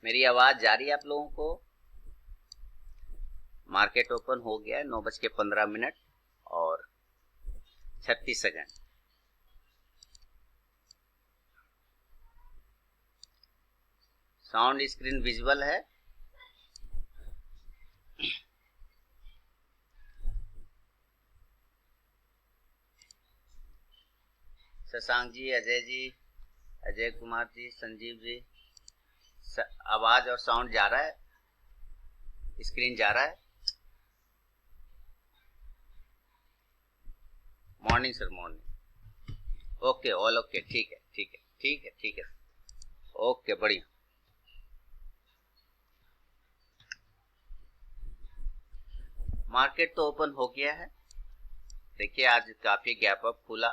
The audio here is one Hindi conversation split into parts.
मेरी आवाज जा रही है आप लोगों को? मार्केट ओपन हो गया है 9:15 और 36 सेकंड। साउंड स्क्रीन विजुअल है? शशांक जी, अजय जी, अजय कुमार जी, संजीव जी, आवाज और साउंड जा रहा है? स्क्रीन जा रहा है? Morning sir, morning. Okay, all okay, ठीक है, ठीक है, ठीक है, ठीक है, ओके, बढ़िया। मार्केट तो ओपन हो गया है। देखिए आज काफी गैप अप खुला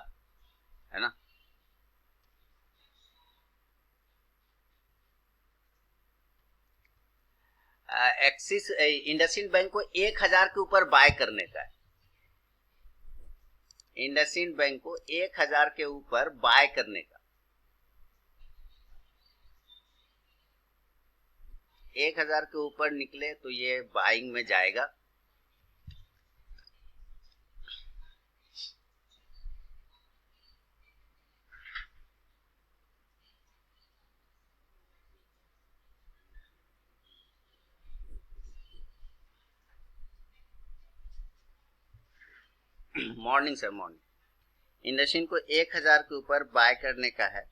है ना। एक्सिस इंडसइंड बैंक को 1000 के ऊपर बाय करने का है। इंडसइंड बैंक को 1000 के ऊपर बाय करने का। 1000 के ऊपर निकले तो ये बाइंग में जाएगा। Morning sir, morning. इंडसइंड को 1000 के ऊपर बाय करने का है।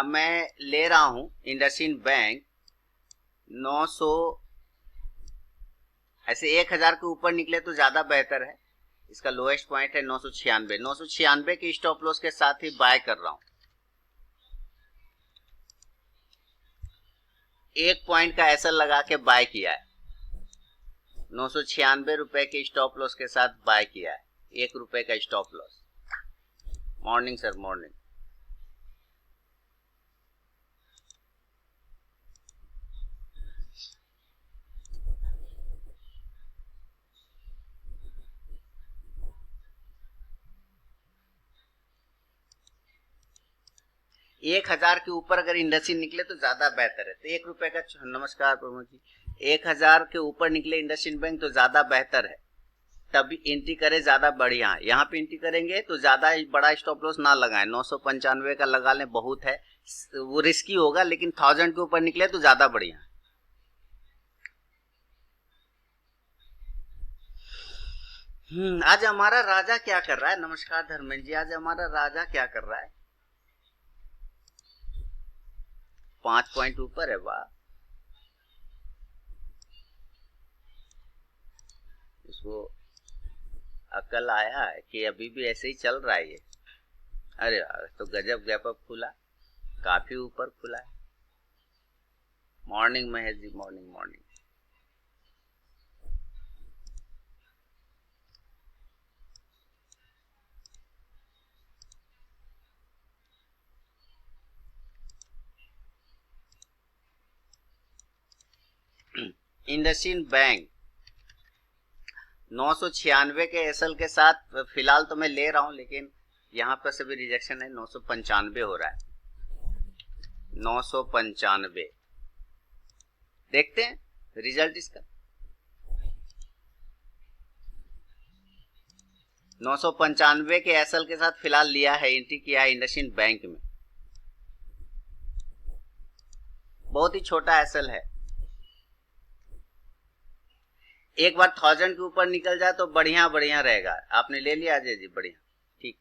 मैं ले रहा हूं इंडसइंड बैंक 900। ऐसे 1000 के ऊपर निकले तो ज्यादा बेहतर है। इसका लोएस्ट पॉइंट है 996। 996 के स्टॉप लॉस के साथ ही बाय कर रहा हूं। 1 पॉइंट का एसएल लगा के बाय किया है। 996 के स्टॉप लॉस के साथ बाय किया है। 1 रुपए का stop loss. Morning sir, morning. एक हजार के ऊपर अगर इंडस्ट्री निकले तो ज्यादा बेहतर है। तो 1 रुपए का, नमस्कार प्रमोद जी, 1000 के ऊपर निकले इंडसइंड बैंक तो ज्यादा बेहतर है। तभी एंट्री करे, ज्यादा बढ़िया है। यहाँ पे एंट्री करेंगे तो ज्यादा बड़ा स्टॉप लॉस ना लगाएं। 995 का लगा लें, बहुत है, वो रिस्की होगा। लेकिन 1000 के ऊपर निकले तो ज्यादा बढ़िया है। आज हमारा राजा क्या कर रहा है? नमस्कार धर्मेंद्र जी, आज हमारा राजा क्या कर रहा है? 5 पॉइंट ऊपर है। वाह, इसको अकल आया है कि अभी भी ऐसे ही चल रहा है ये। अरे यार, तो गजब गैप अप खुला, काफी ऊपर खुला है। Morning Mahesh ji, morning, morning. IndusInd bank 996 के एसएल के साथ फिलहाल तो मैं ले रहा हूं, लेकिन यहां पर सभी रिजेक्शन है। 995 हो रहा है। 995 देखते हैं रिजल्ट इसका। 995 के एसएल के साथ फिलहाल लिया है, एंट्री किया है इंडसइंड बैंक में। बहुत ही छोटा एसएल है। एक बार 1000 के ऊपर निकल जाए तो बढ़िया बढ़िया रहेगा। आपने ले लिया अजय जी? बढ़िया, ठीक।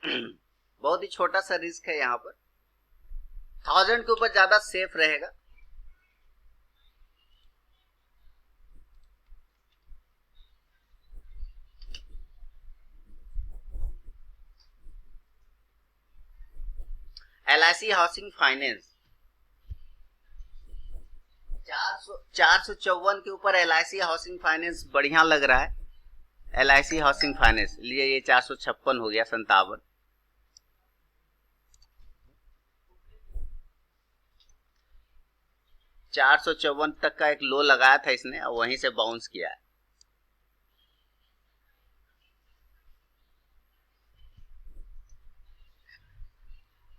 बहुत ही छोटा सा रिस्क है यहाँ पर, 1000 के ऊपर ज्यादा सेफ रहेगा। LIC हाउसिंग फाइनेंस 454 के ऊपर LIC हाउसिंग फाइनेंस बढ़िया लग रहा है। LIC हाउसिंग फाइनेंस लिए ये 456 हो गया, 57। $454 तक का एक लो लगाया था इसने और वहीं से बाउंस किया है।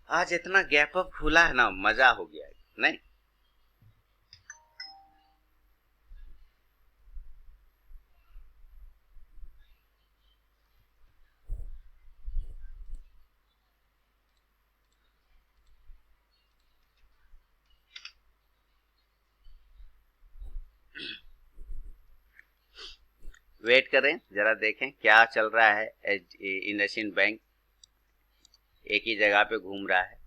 आज इतना गैप अप खुला है ना, मजा हो गया नहीं। वेट करें जरा, देखें क्या चल रहा है। इंडसइंड बैंक एक ही जगह पे घूम रहा है।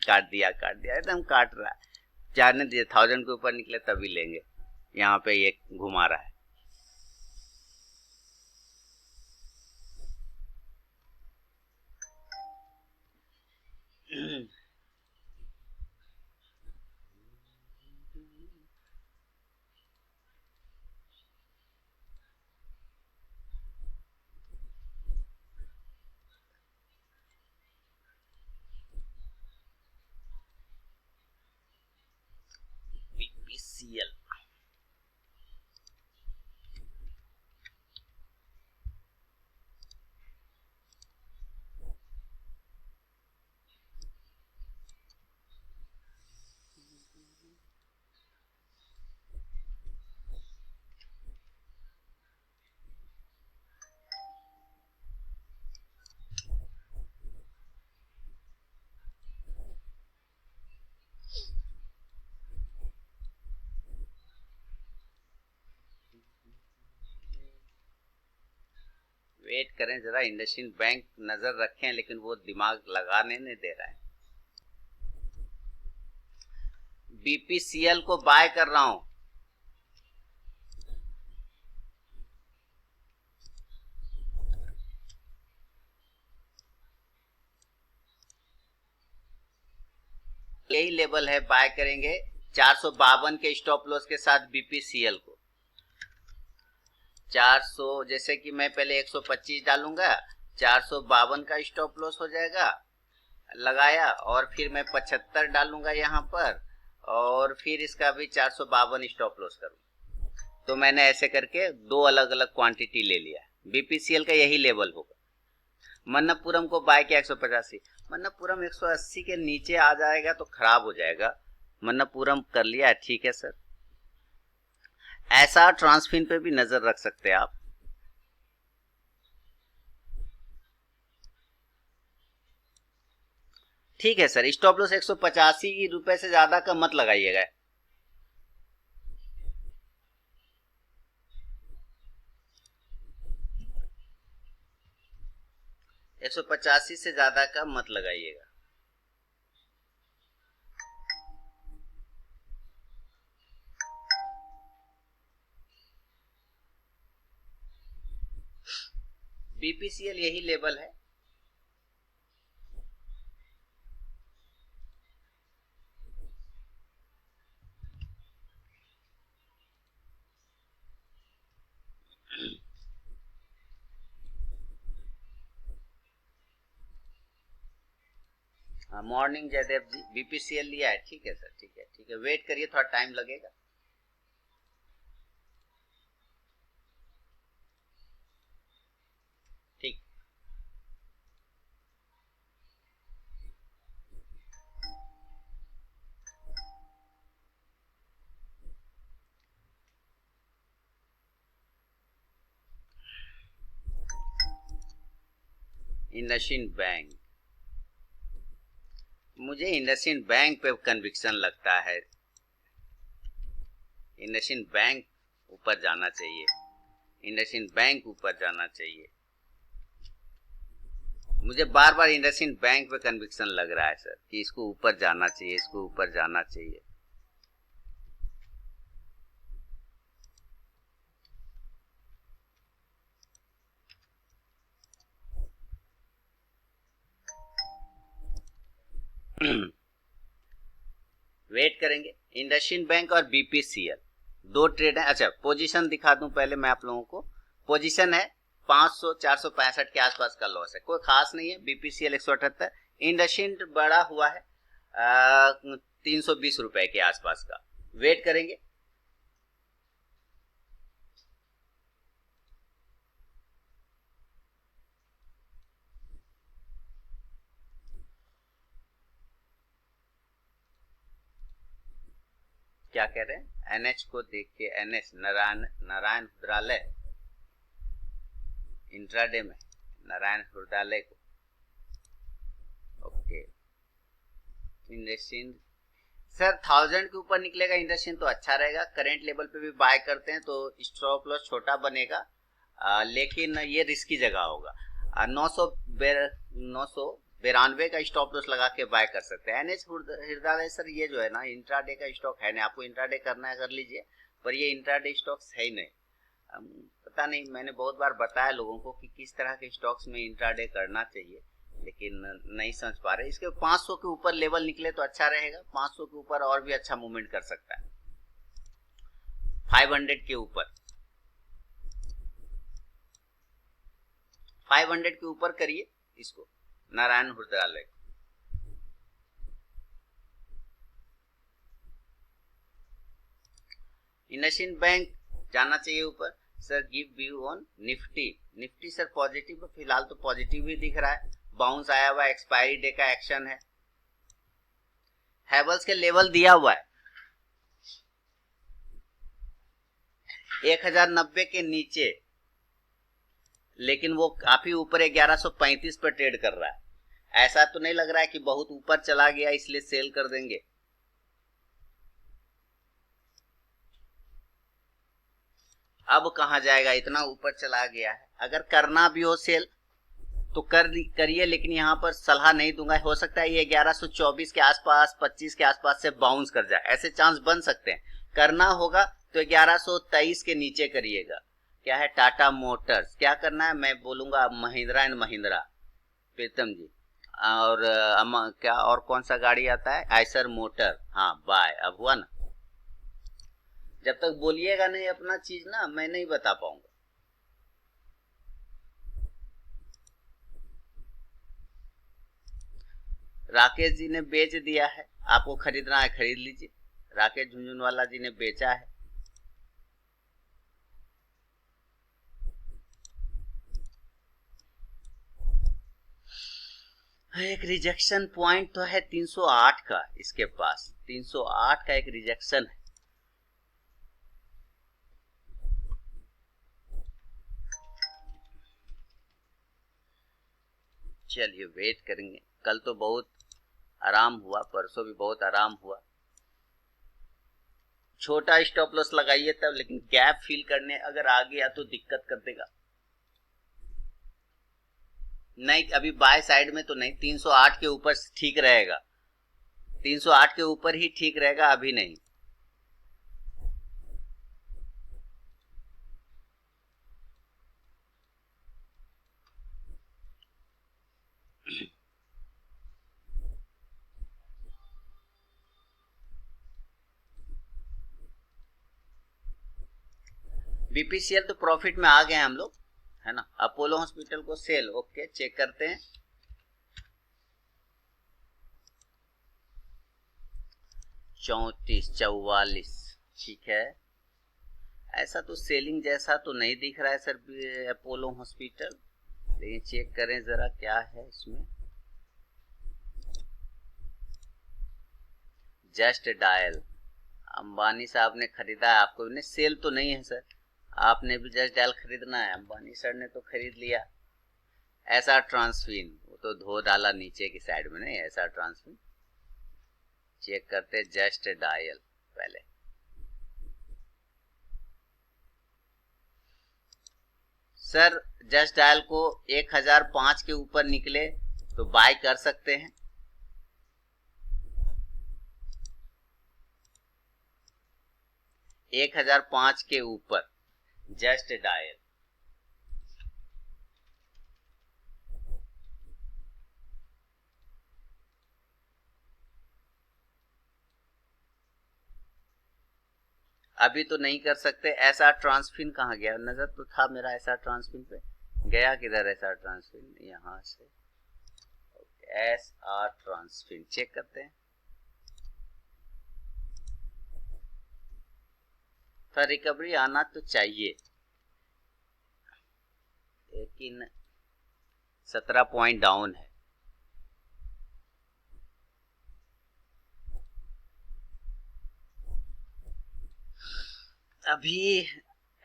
काट दिया एकदम काट रहा है। जाने दिए, 1000 के ऊपर निकले तभी लेंगे। यहाँ पे ये घुमा रहा है। BPCL वेट करें जरा, इंडसइंड बैंक नजर रखें, लेकिन वो दिमाग लगाने नहीं दे रहा है। BPCL को बाय कर रहा हूं। यही लेवल है, बाय करेंगे 452 के स्टॉप लॉस के साथ BPCL को। 400, जैसे कि मैं पहले 125 डालूंगा, 452 का स्टॉप लॉस हो जाएगा, लगाया, और फिर मैं 75 डालूंगा यहाँ पर, और फिर इसका भी 452 स्टॉप लॉस करूंगा। तो मैंने ऐसे करके दो अलग अलग क्वांटिटी ले लिया। BPCL का यही लेवल होगा। मन्नपुरम को बाय किया 185, मन्नपुरम 180 के नीचे आ जाएगा तो खराब हो जाएगा। मन्नपुरम कर लिया, ठीक है सर। ऐसा ट्रांसफिन पे भी नजर रख सकते हैं आप। ठीक है सर, स्टॉप लॉस 185 रुपए से ज्यादा का मत लगाइएगा। 185 से ज्यादा का मत लगाइएगा। BPCL यही लेवल है। मॉर्निंग जयदेव जी, BPCL लिया है, ठीक है सर, ठीक है ठीक है। वेट करिए, थोड़ा टाइम लगेगा। ठीक, इंडसइंड बैंक, मुझे इंडसइंड बैंक पे कन्विक्शन लगता है। इंडसइंड बैंक ऊपर जाना चाहिए, इंडसइंड बैंक ऊपर जाना चाहिए। मुझे बार बार इंडसइंड बैंक पे कन्विक्शन लग रहा है सर कि इसको ऊपर जाना चाहिए, इसको ऊपर जाना चाहिए। वेट करेंगे। इंडसइंड बैंक और बीपीसीएल दो ट्रेड है। अच्छा पोजीशन दिखा दूं पहले मैं आप लोगों को। पोजीशन है 500 465 के आसपास का लॉस है, कोई खास नहीं है। बीपीसीएल 178, इंडसइंड बड़ा हुआ है 320 रुपए के आसपास का। वेट करेंगे। क्या कह रहे हैं, एनएच को देख के, एनएच नारायण हृदयालय इंट्राडे में, नारायण हृदयालय को। ओके इंडसइंड सर 1000 के ऊपर निकलेगा इंडसइंड तो अच्छा रहेगा। करंट लेवल पे भी बाय करते हैं तो स्टॉप लॉस छोटा बनेगा, लेकिन ये रिस्की जगह होगा। 992 का स्टॉप लॉस लगा के बाय कर सकते हैं। एनएच हृदयालय सर ये जो है ना इंट्राडे का स्टॉक है नहीं, आपको इंट्राडे करना है कर लीजिए, पर ये इंट्राडे स्टॉक्स है ही नहीं। पता नहीं, मैंने बहुत बार बताया लोगों को कि किस तरह के स्टॉक्स में इंट्राडे करना चाहिए, लेकिन नहीं समझ पा रहे। इसके 500 के ऊपर लेवल निकले तो अच्छा रहेगा, 500 के ऊपर और भी अच्छा मूवमेंट कर सकता है। 500 के ऊपर, 500 के ऊपर करिए इसको, नारायण हृदयालय। इंडसइंड बैंक जाना चाहिए ऊपर। Sir give view on Nifty. Nifty sir positive, फिलहाल तो पॉजिटिव ही दिख रहा है, बाउंस आया हुआ, एक्सपायरी डे का एक्शन है। हैवल्स के लेवल दिया हुआ है 1090 के नीचे, लेकिन वो काफी ऊपर 1135 पर ट्रेड कर रहा है। ऐसा तो नहीं लग रहा है कि बहुत ऊपर चला गया इसलिए सेल कर देंगे। अब कहां जाएगा, इतना ऊपर चला गया है। अगर करना भी हो सेल तो करिए, लेकिन यहाँ पर सलाह नहीं दूंगा। हो सकता है ये 1124 के आसपास, 25 के आसपास से बाउंस कर जाए, ऐसे चांस बन सकते हैं। करना होगा तो 1123 के नीचे करिएगा। क्या है, टाटा मोटर्स। क्या करना है मैं बोलूंगा, महिंद्रा एंड महिंद्रा, प्रीतम जी। और क्या और कौन सा गाड़ी आता है, आइसर मोटर। हाँ बाय, अब हुआ ना। जब तक बोलिएगा नहीं अपना चीज ना, मैं नहीं बता पाऊंगा। राकेश जी ने बेच दिया है, आपको खरीदना है खरीद लीजिए। राकेश झुंझुनवाला जी ने बेचा है। एक रिजेक्शन पॉइंट तो है 308 का, इसके पास 308 का एक रिजेक्शन है। चलिए वेट करेंगे। कल तो बहुत आराम हुआ, परसों भी बहुत आराम हुआ। छोटा स्टॉप लॉस लगाइए तब, लेकिन गैप फिल करने अगर आ गया तो दिक्कत कर देगा। नहीं अभी बाय साइड में तो नहीं, 308 के ऊपर ठीक रहेगा, 308 के ऊपर ही ठीक रहेगा, अभी नहीं। बीपीसीएल तो प्रॉफिट में आ गए हम लोग, है ना। अपोलो हॉस्पिटल को सेल, ओके चेक करते हैं। 34 44 ठीक है। ऐसा तो सेलिंग जैसा तो नहीं दिख रहा है सर अपोलो हॉस्पिटल, लेकिन चेक करें जरा क्या है इसमें। जस्ट डायल, अंबानी साहब ने खरीदा है, आपको ने सेल तो नहीं है सर, आपने भी जस्ट डायल खरीदना है। अंबानी सर ने तो खरीद लिया। ऐसा ट्रांसफिन वो तो धो डाला नीचे की साइड में, नहीं ऐसा ट्रांसफिन। चेक करते जस्ट डायल पहले। सर जस्ट डायल को 1005 के ऊपर निकले तो बाय कर सकते हैं। 1005 के ऊपर जस्ट डायल। अभी तो नहीं कर सकते। ऐसा ट्रांसफिन कहाँ गया? नजर तो था मेरा ऐसा ट्रांसफिन पे, गया किधर ऐसा ट्रांसफिन? यहां से एस आर ट्रांसफिन चेक करते हैं। तो रिकवरी आना तो चाहिए, लेकिन 17 पॉइंट डाउन है। अभी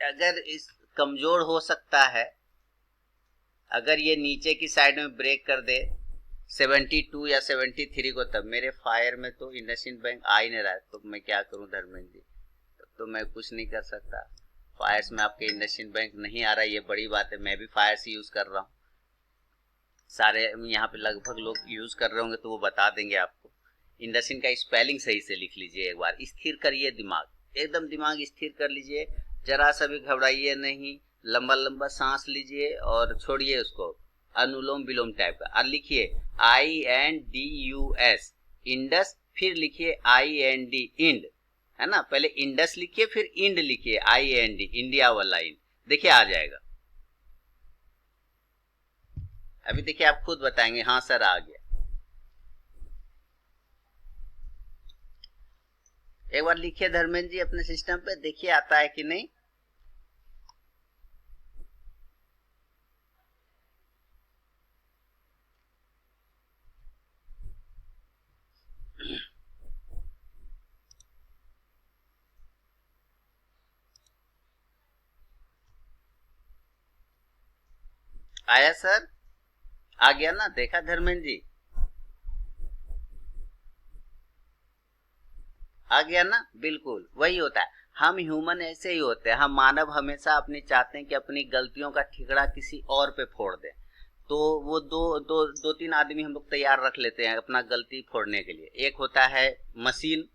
अगर इस कमजोर हो सकता है, अगर ये नीचे की साइड में ब्रेक कर दे 72 या 73 को, तब मेरे फायर में तो इंडसइंड बैंक आ ही नहीं रहा है। तो मैं क्या करूं धर्मेंद्र जी? तो मैं कुछ नहीं कर सकता। फायर्स में आपके इंडसइंड बैंक नहीं आ रहा है, ये बड़ी बात है। मैं भी फायर्स यूज कर रहा हूँ, सारे यहाँ पे लगभग लोग यूज कर रहे होंगे तो वो बता देंगे आपको। इंडसइंड का स्पेलिंग सही से लिख लीजिए, एक बार स्थिर करिए दिमाग, एकदम दिमाग स्थिर कर लीजिए, जरा सा भी घबराइए नहीं। लंबा लंबा सांस लीजिए और छोड़िए उसको, अनुलोम विलोम टाइप का। और लिखिए INDUS इंडस, फिर लिखिए IND इंड, है ना? पहले इंडस लिखिए फिर इंड लिखिए, IND इंडिया वाला इंड, देखिए आ जाएगा। अभी देखिए आप खुद बताएंगे हाँ सर आ गया। एक बार लिखिए धर्मेंद्र जी अपने सिस्टम पे, देखिए आता है कि नहीं। आया सर? आ गया ना? देखा धर्मेंद्र जी आ गया ना? बिल्कुल वही होता है। हम ह्यूमन ऐसे ही होते हैं, हम मानव हमेशा अपनी चाहते हैं कि अपनी गलतियों का ठिकरा किसी और पे फोड़ दें। तो वो दो तीन आदमी हम लोग तैयार रख लेते हैं अपना गलती फोड़ने के लिए। एक होता है मशीन,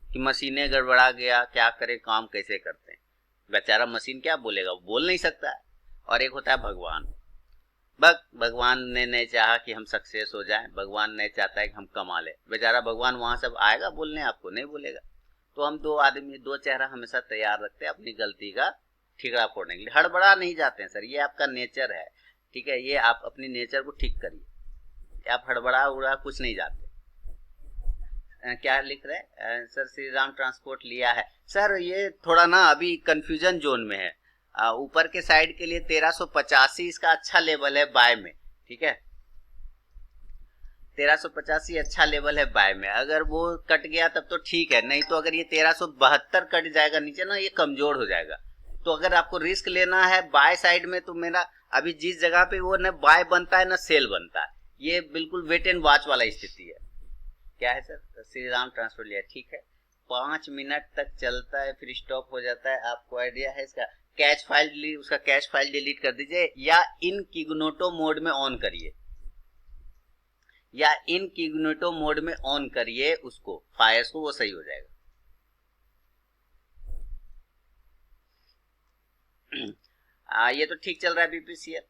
कि मशीनें गड़बड़ा गया, क्या करे, काम कैसे करते हैं, बेचारा मशीन क्या बोलेगा, वो बोल नहीं सकता है। और एक होता है भगवान, भगवान ने नहीं चाहा कि हम सक्सेस हो जाएं, भगवान नहीं चाहता है कि हम कमा ले, बेचारा भगवान वहां सब आएगा बोलने, आपको नहीं बोलेगा। तो हम दो आदमी, दो चेहरा हमेशा तैयार रखते हैं अपनी गलती का ठिकरा फोड़ने के लिए। हड़बड़ा नहीं जाते हैं सर, ये आपका नेचर है, ठीक है? ये आप अपनी नेचर को ठीक करिए, आप हड़बड़ा उड़ा कुछ नहीं जाते। क्या लिख रहे हैं सर? श्री राम ट्रांसपोर्ट लिया है सर, ये थोड़ा ना अभी कंफ्यूजन जोन में है। ऊपर के साइड के लिए 1385 इसका अच्छा लेवल है बाय में, ठीक है? 1385 अच्छा लेवल है बाय में, अगर वो कट गया तब तो ठीक है, नहीं तो अगर ये 1372 कट जाएगा नीचे ना, ये कमजोर हो जाएगा। तो अगर आपको रिस्क लेना है बाय साइड में, तो मेरा अभी जिस जगह पे वो न बाय बनता है ना सेल बनता है, ये बिल्कुल वेट एंड वॉच वाला स्थिति है। क्या है सर? श्री राम ट्रांसफर लिया, ठीक है। 5 मिनट तक चलता है फिर स्टॉप हो जाता है। आपको आइडिया है इसका? कैच फाइल डिलीट, उसका कैच फाइल डिलीट कर दीजिए, या इनकॉग्निटो मोड में ऑन करिए, या इनकॉग्निटो मोड में ऑन करिए उसको, फायर्स को, वो सही हो जाएगा। ये तो ठीक चल रहा है बीपीसीएल,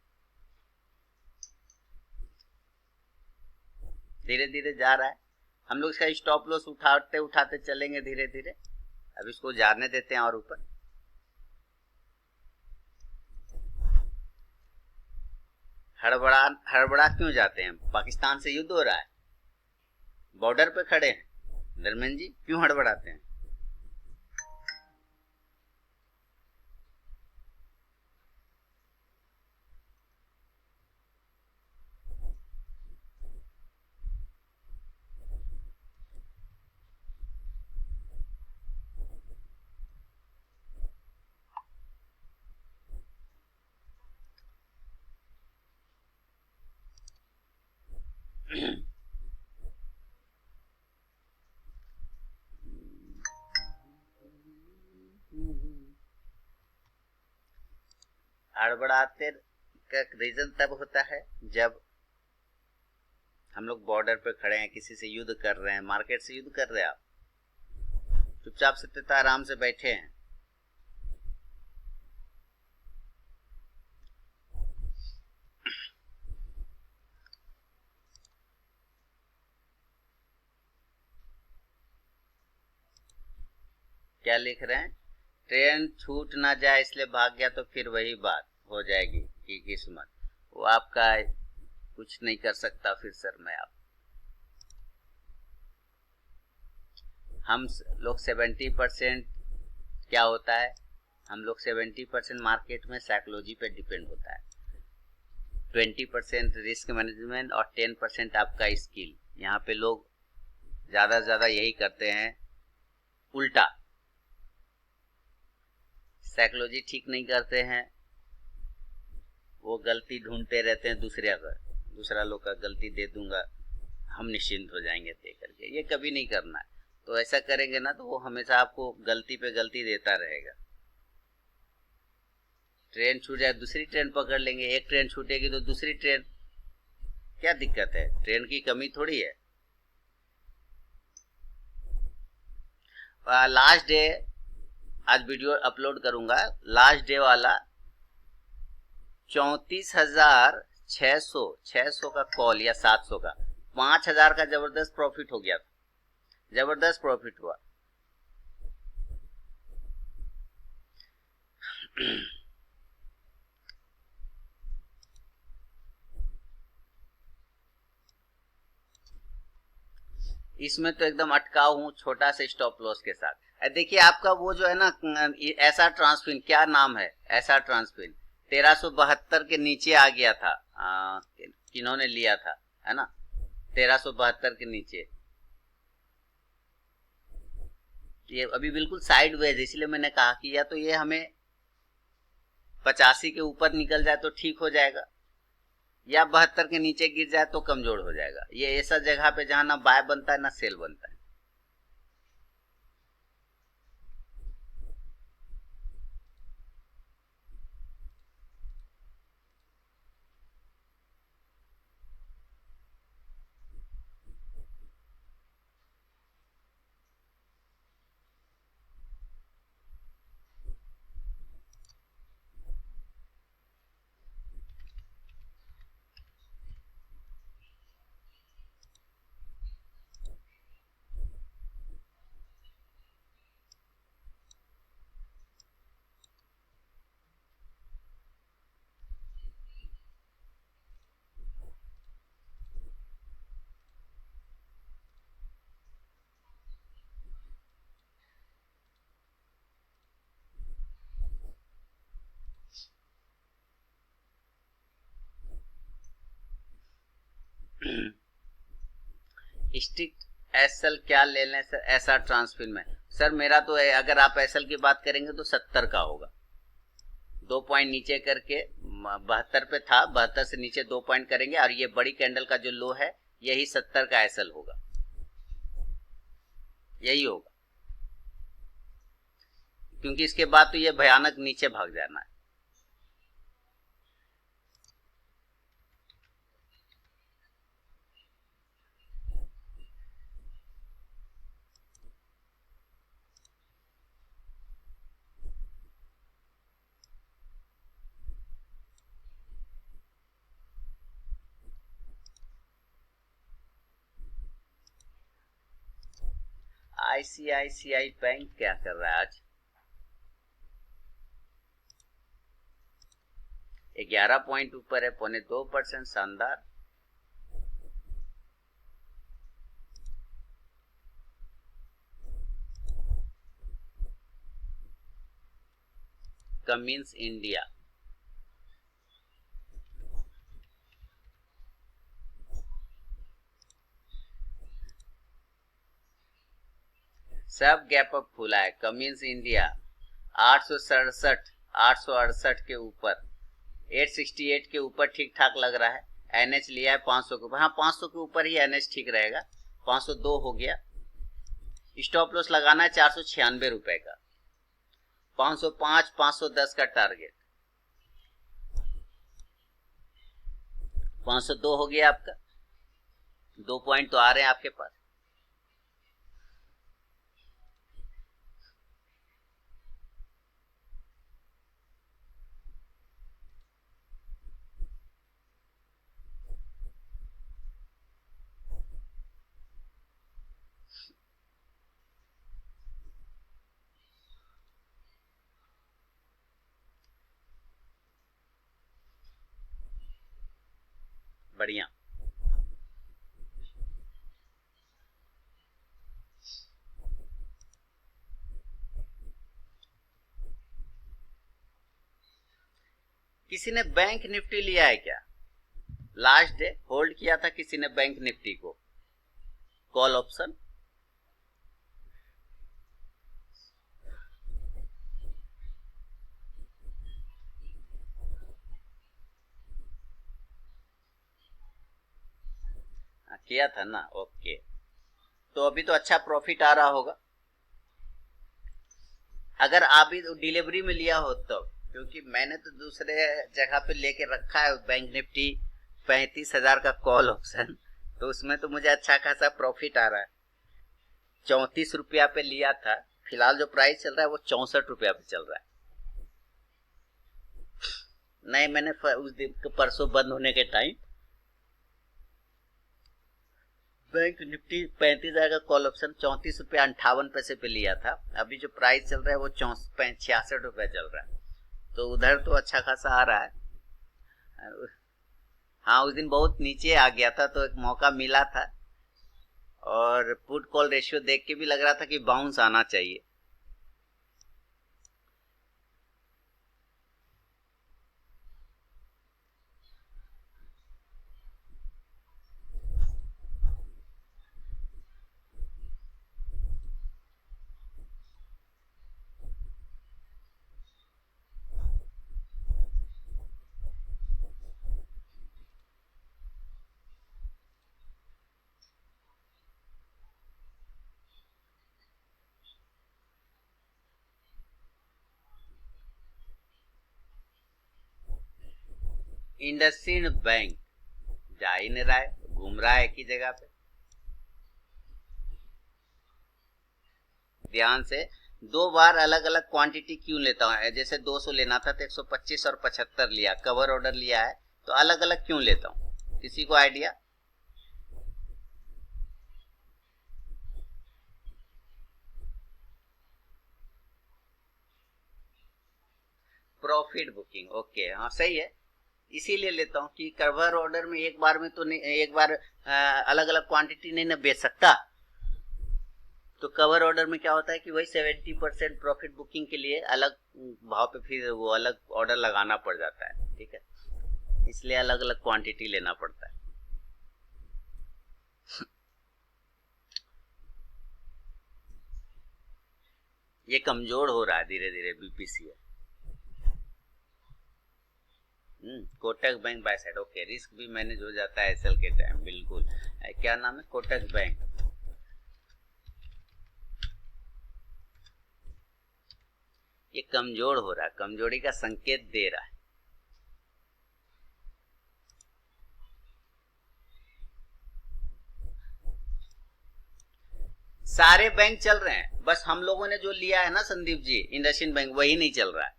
धीरे धीरे जा रहा है। हम लोग इसका स्टॉप लॉस उठाते उठाते चलेंगे धीरे धीरे। अब इसको जाने देते हैं और ऊपर। हड़बड़ा हड़बड़ा क्यों जाते हैं? पाकिस्तान से युद्ध हो रहा है, बॉर्डर पे खड़े हैं धर्मेंद्र जी, क्यों हड़बड़ाते हैं? हड़बड़ाते का रीजन तब होता है जब हम लोग बॉर्डर पे खड़े हैं, किसी से युद्ध कर रहे हैं, मार्केट से युद्ध कर रहे हैं, आप चुपचाप से आराम से बैठे हैं, क्या लिख रहे हैं, ट्रेन छूट ना जाए इसलिए भाग गया, तो फिर वही बात हो जाएगी कि किस्मत, वो आपका कुछ नहीं कर सकता फिर सर मैं आप। हम लोग 70% क्या होता है, हम लोग 70% मार्केट में साइकोलॉजी पे डिपेंड होता है, 20% रिस्क मैनेजमेंट और 10% आपका स्किल। यहाँ पे लोग ज़्यादा से ज़्यादा यही करते हैं, उल्टा साइकोलॉजी ठीक नहीं करते हैं, वो गलती ढूंढते रहते हैं दूसरा लोग का गलती दे दूंगा हम निश्चिंत हो जाएंगे दे करके, ये कभी नहीं करना है। तो ऐसा करेंगे ना तो वो हमेशा आपको गलती पे गलती देता रहेगा। ट्रेन छूट जाए दूसरी ट्रेन पकड़ लेंगे, एक ट्रेन छूटेगी तो दूसरी ट्रेन, क्या दिक्कत है, ट्रेन की कमी थोड़ी है। लास्ट डे आज वीडियो अपलोड करूंगा, लास्ट डे वाला 34,600 का कॉल या 700 का, 5,000 का जबरदस्त प्रॉफिट हो गया था, जबरदस्त प्रॉफिट हुआ। इसमें तो एकदम अटकाव हूं छोटा सा स्टॉप लॉस के साथ। देखिए आपका वो जो है ना ऐसा ट्रांसफिन, क्या नाम है, ऐसा ट्रांसफिन 1372 के नीचे आ गया था, किन्होंने लिया था, है ना, 1372 के नीचे, ये अभी बिल्कुल साइडवेज, इसलिए मैंने कहा कि या तो ये हमें 85 के ऊपर निकल जाए तो ठीक हो जाएगा, या 72 के नीचे गिर जाए तो कमजोर हो जाएगा। ये ऐसा जगह पे जहां ना बाय बनता है ना सेल बनता है। स्ट्रिक्ट एसएल क्या ले लें सर, ऐसा ट्रांसफिन में सर मेरा तो है, अगर आप एसएल की बात करेंगे तो 70 का होगा, 2 पॉइंट नीचे करके 72 पे था, 72 से नीचे 2 पॉइंट करेंगे और ये बड़ी कैंडल का जो लो है यही 70 का एसएल होगा, यही होगा, क्योंकि इसके बाद तो ये भयानक नीचे भाग जाना है। आईसीआईसीआई बैंक क्या कर रहा है आज, 11 पॉइंट ऊपर है, 0.2%, शानदार। कमिंस इंडिया सब गैप अप खुला है, कमिंस इंडिया 868 के ऊपर, 868 के ऊपर ठीक ठाक लग रहा है। एनएच लिया है 500 के ऊपर, हाँ 500 के ऊपर ही एनएच ठीक रहेगा, 502 हो गया। स्टॉप लॉस लगाना है 496 रुपए का, 505 510 का टारगेट। 502 हो गया आपका, 2 पॉइंट तो आ रहे हैं आपके पास। बढ़िया। किसी ने बैंक निफ्टी लिया है क्या? लास्ट डे होल्ड किया था किसी ने बैंक निफ्टी को, कॉल ऑप्शन। किया था ना, ओके। तो अभी तो अच्छा प्रॉफिट आ रहा होगा अगर आप भी डिलीवरी में लिया हो तो, क्योंकि मैंने तो दूसरे जगह पे लेके रखा है बैंक निफ्टी 35,000 का कॉल ऑप्शन, तो उसमें तो मुझे अच्छा खासा प्रॉफिट आ रहा है। 34 रुपया पे लिया था, फिलहाल जो प्राइस चल रहा है वो 64 रुपया पे चल रहा है। नहीं, मैंने उस दिन परसों बंद होने के टाइम बैंक निफ्टी 35,000 का कॉल ऑप्शन 34 रुपया 58 पैसे पे लिया था। अभी जो प्राइस चल रहा है वो 66 रुपया चल रहा है, तो उधर तो अच्छा खासा आ रहा है। हाँ, उस दिन बहुत नीचे आ गया था तो एक मौका मिला था, और पुट कॉल रेशियो देख के भी लग रहा था कि बाउंस आना चाहिए। इंडसइंड बैंक जा ही नहीं रहा है, घूम रहा है एक ही जगह पे। ध्यान से, 2 बार अलग अलग क्वांटिटी क्यों लेता हूँ? जैसे 200 लेना था तो 125 और 75 लिया, कवर ऑर्डर लिया है, तो अलग अलग क्यों लेता हूँ? किसी को आइडिया? प्रॉफिट बुकिंग, ओके, हाँ सही है। इसीलिए लेता हूँ कि कवर ऑर्डर में एक बार में तो नहीं, एक बार अलग अलग क्वांटिटी नहीं ना बेच सकता। तो कवर ऑर्डर में क्या होता है कि वही 70% प्रॉफिट बुकिंग के लिए अलग भाव पे फिर वो अलग ऑर्डर लगाना पड़ जाता है, ठीक है, इसलिए अलग अलग क्वांटिटी लेना पड़ता है। ये कमजोर हो रहा है धीरे धीरे BPCL. Kotak bank by side, okay. Risk भी मैनेज हो जाता है एसएल के टाइम, बिल्कुल। क्या नाम है? कोटक बैंक। ये कमजोर हो रहा है, कमजोरी का संकेत दे रहा है। सारे बैंक चल रहे हैं, बस हम लोगों ने जो लिया है ना संदीप जी, इंडसइंड बैंक, वही नहीं चल रहा है।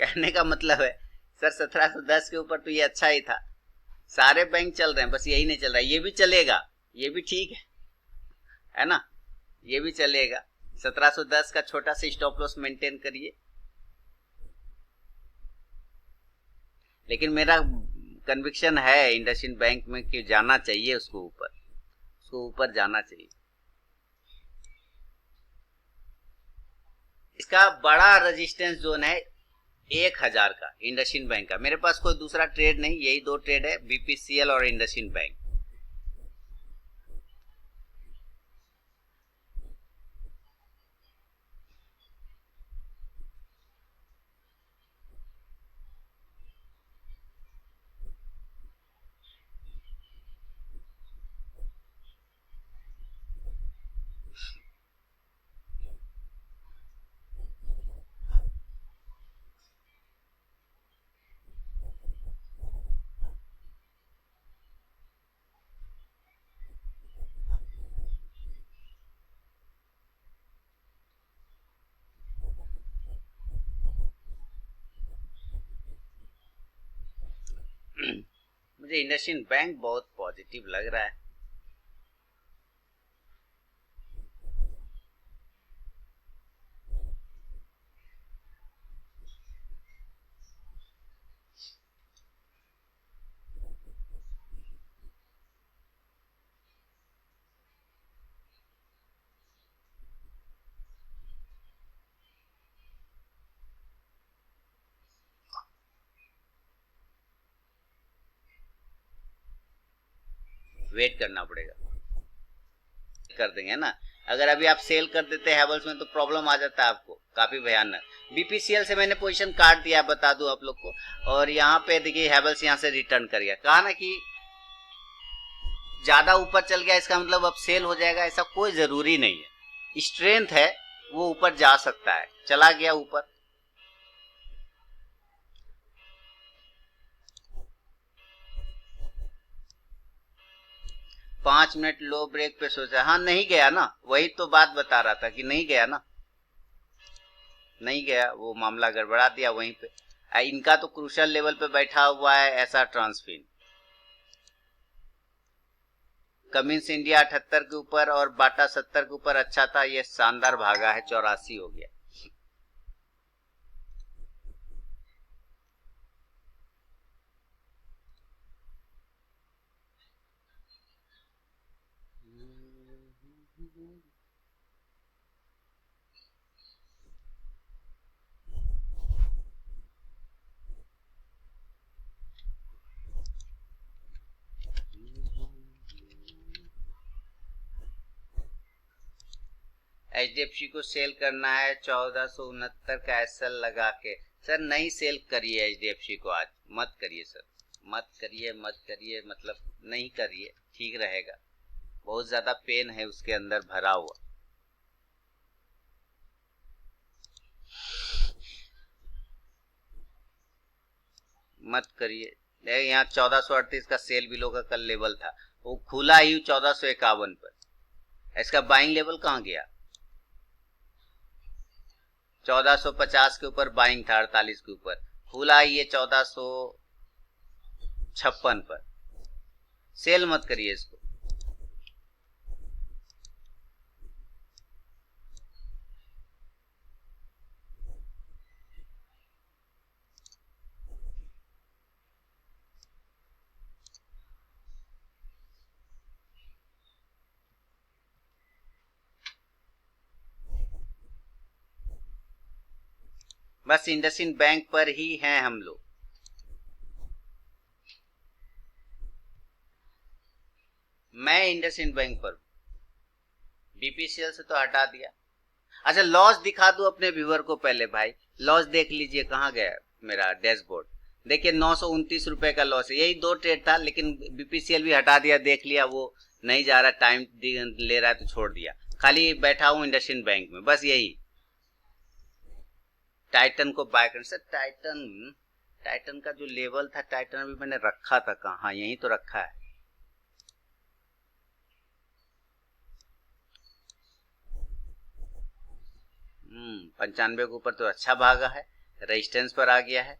कहने का मतलब है सर 1710 के ऊपर तो ये अच्छा ही था। सारे बैंक चल रहे हैं, बस यही नहीं चल रहा है। ये भी चलेगा, ये भी ठीक है ना, ये भी चलेगा। 1710 का छोटा सा स्टॉप लॉस मेंटेन करिए। लेकिन मेरा कन्विक्शन है इंडसइंड बैंक में कि जाना चाहिए उसको ऊपर, उसको ऊपर जाना चाहिए। इसका बड़ा रेजिस्टेंस जोन है 1,000 का, इंडसइंड बैंक का। मेरे पास कोई दूसरा ट्रेड नहीं, यही 2 ट्रेड है, बीपीसीएल और इंडसइंड बैंक। मुझे इंडसइंड बैंक बहुत पॉजिटिव लग रहा है। वेट करना पड़ेगा, कर देंगे ना। अगर अभी आप सेल कर देते हैं हैवल्स में तो प्रॉब्लम आ जाता है आपको काफी भयानक। बीपीसीएल से मैंने पोजीशन काट दिया, बता दूं आप लोग को। और यहाँ पे देखिए हैवल्स यहाँ से रिटर्न कर गया, कहा ना कि ज्यादा ऊपर चल गया इसका मतलब अब सेल हो जाएगा, ऐसा कोई जरूरी नहीं है। स्ट्रेंथ है, वो ऊपर जा सकता है, चला गया ऊपर। 5 मिनट लो ब्रेक पे सोचा, हाँ नहीं गया ना, वही तो बात बता रहा था कि नहीं गया ना, नहीं गया, वो मामला गड़बड़ा दिया वहीं पे। इनका तो क्रूशल लेवल पे बैठा हुआ है ऐसा ट्रांसफिन। कमिंस इंडिया 78 के ऊपर और बाटा 70 के ऊपर अच्छा था, ये शानदार भागा है, 84 हो गया। एचडीएफसी को सेल करना है 1469 का एसएल लगा के। सर नहीं सेल करिए एचडीएफसी को, आज मत करिए सर, मत करिए, मत करिए, मतलब नहीं करिए, ठीक रहेगा। बहुत ज्यादा पेन है उसके अंदर भरा हुआ। मत करिए। यहाँ 1438 का सेल बिलो का कल लेवल था, वो खुला ही 1451 पर। इसका बाइंग लेवल कहाँ गया? 1450 के ऊपर बाइंग था, 48 के ऊपर खुला ही ये 1456 पर। सेल मत करिए इसको। बस इंडसइंड बैंक पर ही हैं हम लोग। मैं इंडसइंड बैंक पर, बीपीसीएल से तो हटा दिया। अच्छा लॉस दिखा दूं अपने व्यूअर को पहले भाई, लॉस देख लीजिए कहाँ गया मेरा डैशबोर्ड। देखिए 929 रुपए का लॉस है, यही 2 ट्रेड था, लेकिन बीपीसीएल भी हटा दिया, देख लिया वो नहीं जा रहा, टाइम ले रहा है तो छोड़ दिया। खाली बैठा हूं इंडसइंड बैंक में, बस यही। टाइटन को बाय कर सर, टाइटन, टाइटन का जो लेवल था, टाइटन अभी मैंने रखा था कहाँ, हाँ यही तो रखा है। पंचानवे के ऊपर तो अच्छा भागा है, रेजिस्टेंस पर आ गया है।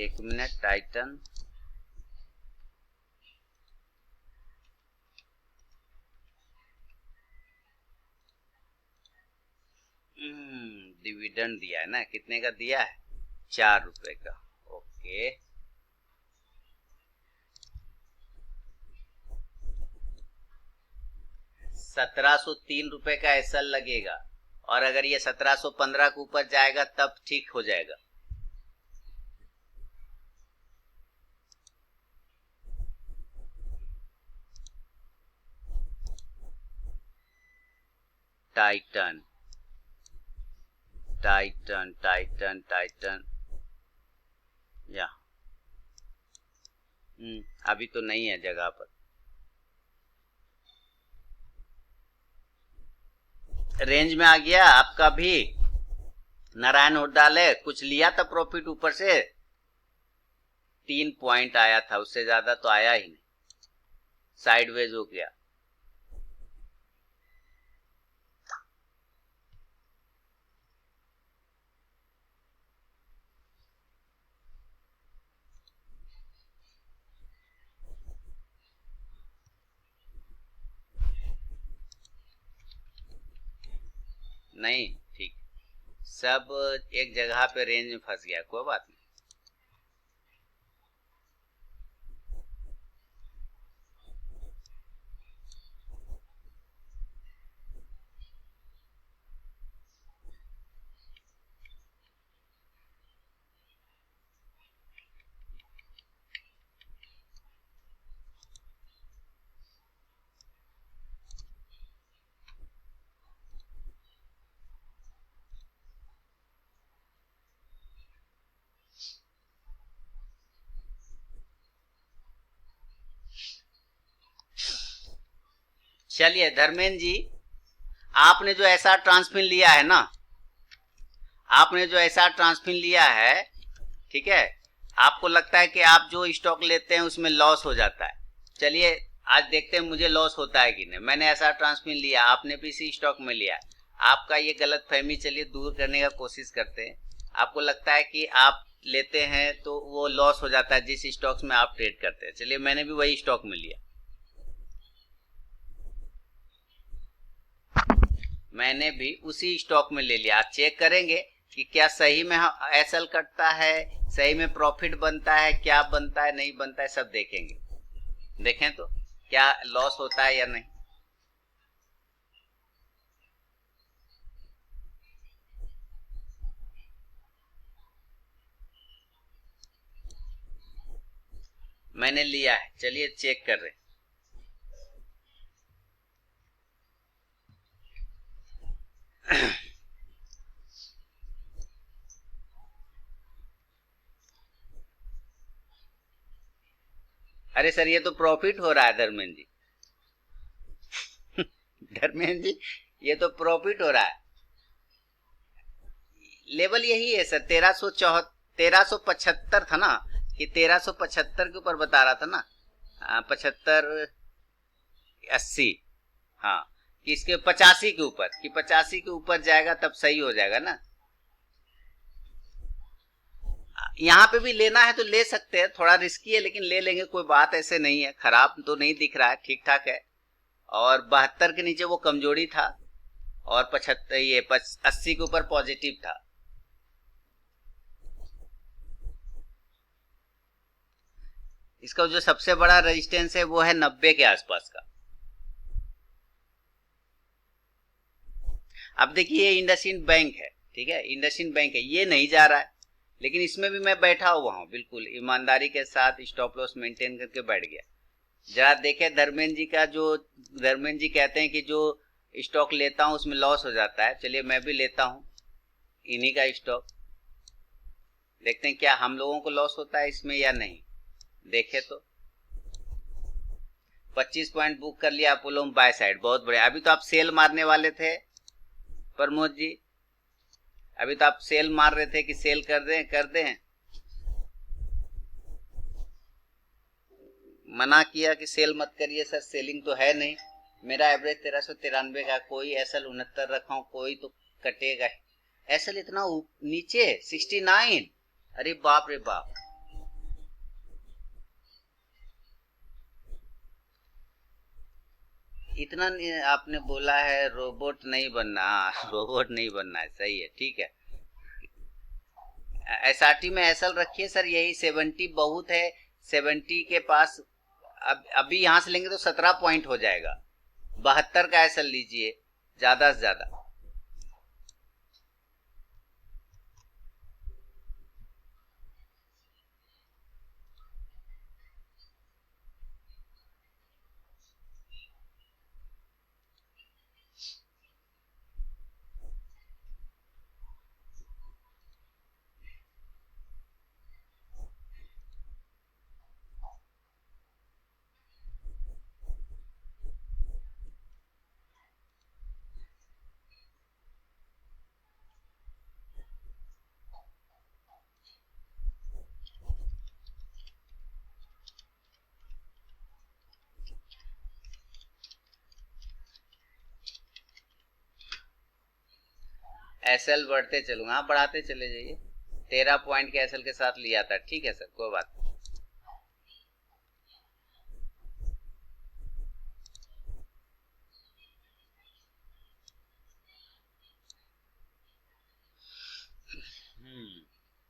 1 मिनट, टाइटन डिविडेंड दिया है ना, कितने का दिया है? 4 रुपए का। ओके, 1703 रुपए का एसएल लगेगा, और अगर ये 1715 के ऊपर जाएगा तब ठीक हो जाएगा। टाइटन, टाइटन, टाइटन, टाइटन, या अभी तो नहीं है जगह पर। रेंज में आ गया आपका भी। नारायण होडाले कुछ लिया था प्रॉफिट ऊपर से, 3 पॉइंट आया था, उससे ज्यादा तो आया ही नहीं, साइडवेज हो गया। नहीं ठीक, सब एक जगह पे रेंज में फंस गया, कोई बात नहीं। चलिए धर्मेंद्र जी, आपने जो ऐसा ट्रांसमिन लिया है ना, आपने जो ऐसा ट्रांसमिन लिया है, ठीक है, आपको लगता है कि आप जो स्टॉक लेते हैं उसमें लॉस हो जाता है। चलिए आज देखते हैं मुझे लॉस होता है कि नहीं। मैंने ऐसा ट्रांसमिन लिया, आपने भी इसी स्टॉक में लिया, आपका ये गलत फहमी चलिए दूर करने का कोशिश करते हैं। आपको लगता है कि आप लेते हैं तो वो लॉस हो जाता है जिस स्टॉक्स में आप ट्रेड करते हैं। चलिए मैंने भी वही स्टॉक में लिया, मैंने भी उसी स्टॉक में ले लिया। चेक करेंगे कि क्या सही में एसएल कटता है, सही में प्रॉफिट बनता है, क्या बनता है नहीं बनता है, सब देखेंगे। देखें तो क्या लॉस होता है या नहीं। मैंने लिया है, चलिए चेक कर रहे हैं। अरे सर ये तो प्रॉफिट हो रहा है धर्मेंद्र जी। धर्मेंद्र जी ये तो प्रॉफिट हो रहा है। लेवल यही है सर, 1375 था ना, कि 1375 के ऊपर बता रहा था ना, 75 80, हाँ, कि इसके 85 के ऊपर, कि 85 के ऊपर जाएगा तब सही हो जाएगा ना। यहाँ पे भी लेना है तो ले सकते हैं, थोड़ा रिस्की है लेकिन ले लेंगे, कोई बात ऐसे नहीं है, खराब तो नहीं दिख रहा है, ठीक ठाक है। और 72 के नीचे वो कमजोरी था, और 75 ये 80 के ऊपर पॉजिटिव था। इसका जो सबसे बड़ा रेजिस्टेंस है वो है 90 के आसपास का। अब देखिए ये इंडसइंड बैंक है, ठीक है, इंडसइंड बैंक है, ये नहीं जा रहा है, लेकिन इसमें भी मैं बैठा हुआ हूँ बिल्कुल ईमानदारी के साथ, स्टॉप लॉस मेंटेन करके बैठ गया। जरा देखे धर्मेंद्र जी का, जो धर्मेंद्र जी कहते हैं कि जो स्टॉक लेता हूं उसमें लॉस हो जाता है, चलिए मैं भी लेता हूं इन्हीं का स्टॉक, देखते हैं क्या हम लोगों को लॉस होता है इसमें या नहीं। देखे तो 25 पॉइंट बुक कर लिया आप लोग बाय साइड, बहुत बढ़िया। अभी तो आप सेल मारने वाले थे प्रमोद जी, अभी तो आप सेल मार रहे थे कि सेल कर दें, कर दें, मना किया कि सेल मत करिए सर, सेलिंग तो है नहीं। मेरा एवरेज 1393 का, कोई एसएल 69 रखा हूं, कोई तो कटेगा। एसएल इतना नीचे 69, अरे बाप रे बाप। इतना आपने बोला है, रोबोट नहीं बनना, रोबोट नहीं बनना है, सही है, ठीक है। एसआरटी में एसएल रखिए सर, यही 70 बहुत है, 70 के पास। अब अभी यहां से लेंगे तो 17 पॉइंट हो जाएगा, 72 का एसएल लीजिए ज्यादा से ज्यादा। एसएल बढ़ते चलूंगा, हाँ बढ़ाते चले जाइए। 13 पॉइंट के एसएल के साथ लिया था, ठीक है सर, कोई बात।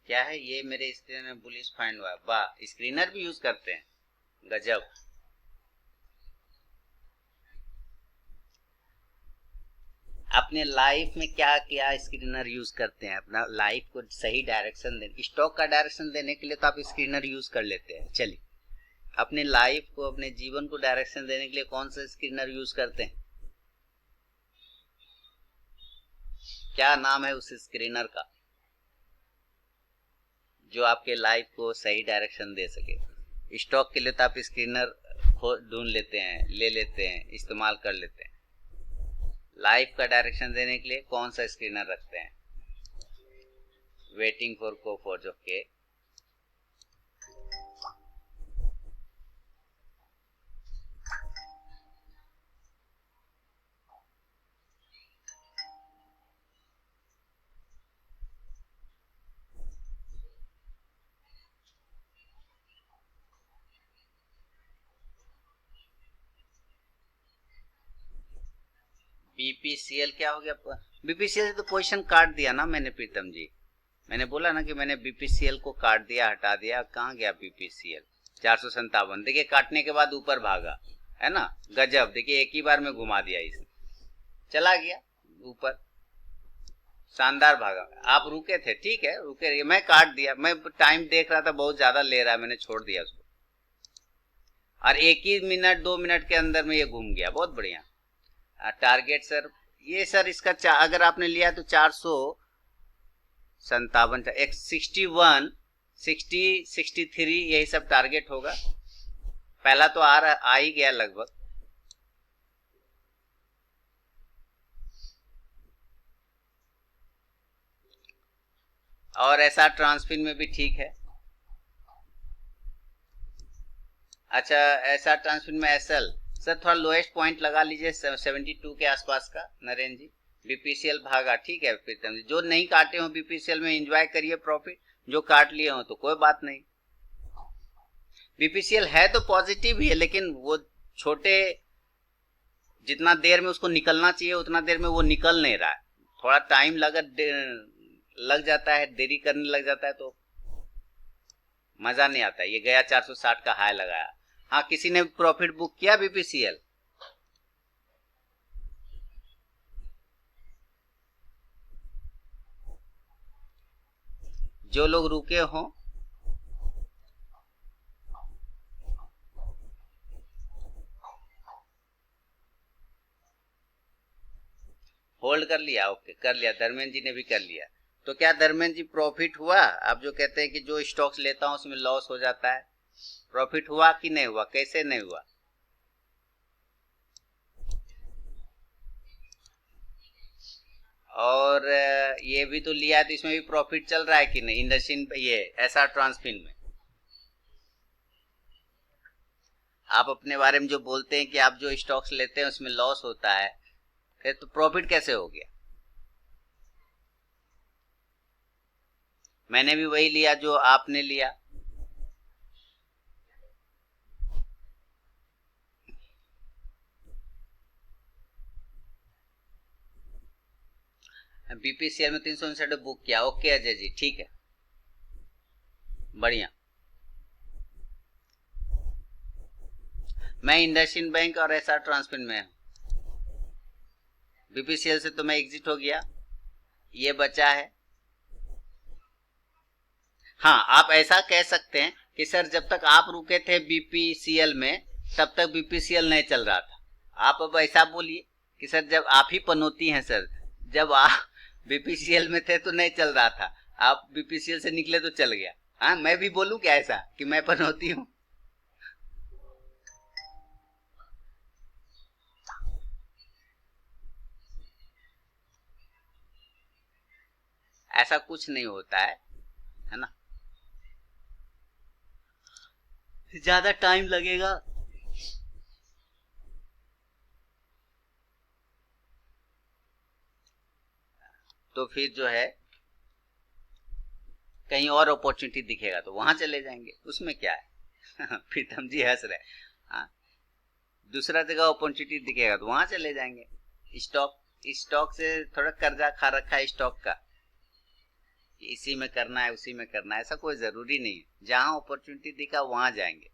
क्या है ये, मेरे स्क्रीन में बुलिश फाइंड हुआ, वाह स्क्रीनर भी यूज करते हैं, गजब। अपने लाइफ में क्या क्या स्क्रीनर यूज करते हैं, अपना लाइफ को सही डायरेक्शन देने, स्टॉक का डायरेक्शन देने के लिए तो आप स्क्रीनर यूज कर लेते हैं। चलिए अपने लाइफ को, अपने जीवन को डायरेक्शन देने के लिए कौन सा स्क्रीनर यूज करते हैं, क्या नाम है उस स्क्रीनर का जो आपके लाइफ को सही डायरेक्शन दे सके। स्टॉक के लिए तो आप स्क्रीनर ढूंढ लेते हैं, ले लेते हैं, इस्तेमाल कर लेते हैं। लाइफ का डायरेक्शन देने के लिए कौन सा स्क्रीनर रखते हैं, waiting for Coforge, okay. BPCL क्या हो गया, बीपीसीएल से तो क्वेश्चन काट दिया ना मैंने प्रीतम जी, मैंने बोला ना कि मैंने बीपीसीएल को काट दिया, हटा दिया। कहाँ गया बीपीसीएल, 457, देखिए काटने के बाद ऊपर भागा है ना, गजब। देखिए एक ही बार में घुमा दिया इसने, चला गया ऊपर, शानदार भागा। आप रुके थे, ठीक है रुके रहिए, मैं काट दिया, मैं टाइम देख रहा था बहुत ज्यादा ले रहा है, मैंने छोड़ दिया उसको, और एक ही मिनट 2 मिनट के अंदर में ये घूम गया, बहुत बढ़िया। टारगेट सर, ये सर इसका अगर आपने लिया तो 457, 61, 60, 63 यही सब टारगेट होगा। पहला तो आ ही गया लगभग। और ऐसा ट्रांसफिन में भी ठीक है। अच्छा ऐसा ट्रांसफिन में एसएल सर थोड़ा लोएस्ट पॉइंट लगा लीजिए 72 के आसपास का, नरेंद्र जी। बीपीसीएल भागा, ठीक है प्रीतम जी। जो नहीं काटे हो बीपीसीएल में एंजॉय करिए प्रॉफिट, जो काट लिए हो तो कोई बात नहीं। बीपीसीएल है तो पॉजिटिव ही है, लेकिन वो छोटे, जितना देर में उसको निकलना चाहिए उतना देर में वो निकल नहीं रहा है, थोड़ा टाइम लग जाता है, देरी करने लग जाता है तो मजा नहीं आता। ये गया 460 का हाई लगाया। हाँ किसी ने प्रॉफिट बुक किया बीपीसीएल, जो लोग रुके हों होल्ड कर लिया, ओके कर लिया, धर्मेंद्र जी ने भी कर लिया। तो क्या धर्मेंद्र जी प्रॉफिट हुआ? आप जो कहते हैं कि जो स्टॉक्स लेता हूं उसमें लॉस हो जाता है, प्रॉफिट हुआ कि नहीं हुआ, कैसे नहीं हुआ? और ये भी तो लिया है तो इसमें भी प्रॉफिट चल रहा है कि नहीं, इंडस्ट्रियल ये एसआर ट्रांसफिन में। आप अपने बारे में जो बोलते हैं कि आप जो स्टॉक्स लेते हैं उसमें लॉस होता है, तो प्रॉफिट कैसे हो गया? मैंने भी वही लिया जो आपने लिया। बीपीसीएल में 359 बुक किया, ओके अजय जी ठीक है, बढ़िया। मैं इंडसइंड बैंक और एसआर ट्रांसफिन में हूं। बीपीसीएल से तो मैं एग्जिट हो गया, ये बचा है। हाँ आप ऐसा कह सकते हैं कि सर जब तक आप रुके थे बीपीसीएल में तब तक बीपीसीएल नहीं चल रहा था। आप अब ऐसा बोलिए कि सर जब आप ही पनौती हैं सर, जब आप बीपीसीएल में थे तो नहीं चल रहा था, आप बीपीसीएल से निकले तो चल गया। हाँ मैं भी बोलूं क्या ऐसा कि मैं पनौती हूं? ऐसा कुछ नहीं होता है ना, ज्यादा टाइम लगेगा। तो फिर जो है कहीं और अपॉर्चुनिटी दिखेगा तो वहां चले जाएंगे, उसमें क्या है प्रीतम जी हंस रहे। हाँ दूसरा जगह अपॉर्चुनिटी दिखेगा तो वहां चले जाएंगे। स्टॉक से थोड़ा कर्जा खा रखा है स्टॉक का। कि इसी में करना है उसी में करना है, ऐसा कोई जरूरी नहीं है। जहां अपॉर्चुनिटी दिखा वहां जाएंगे।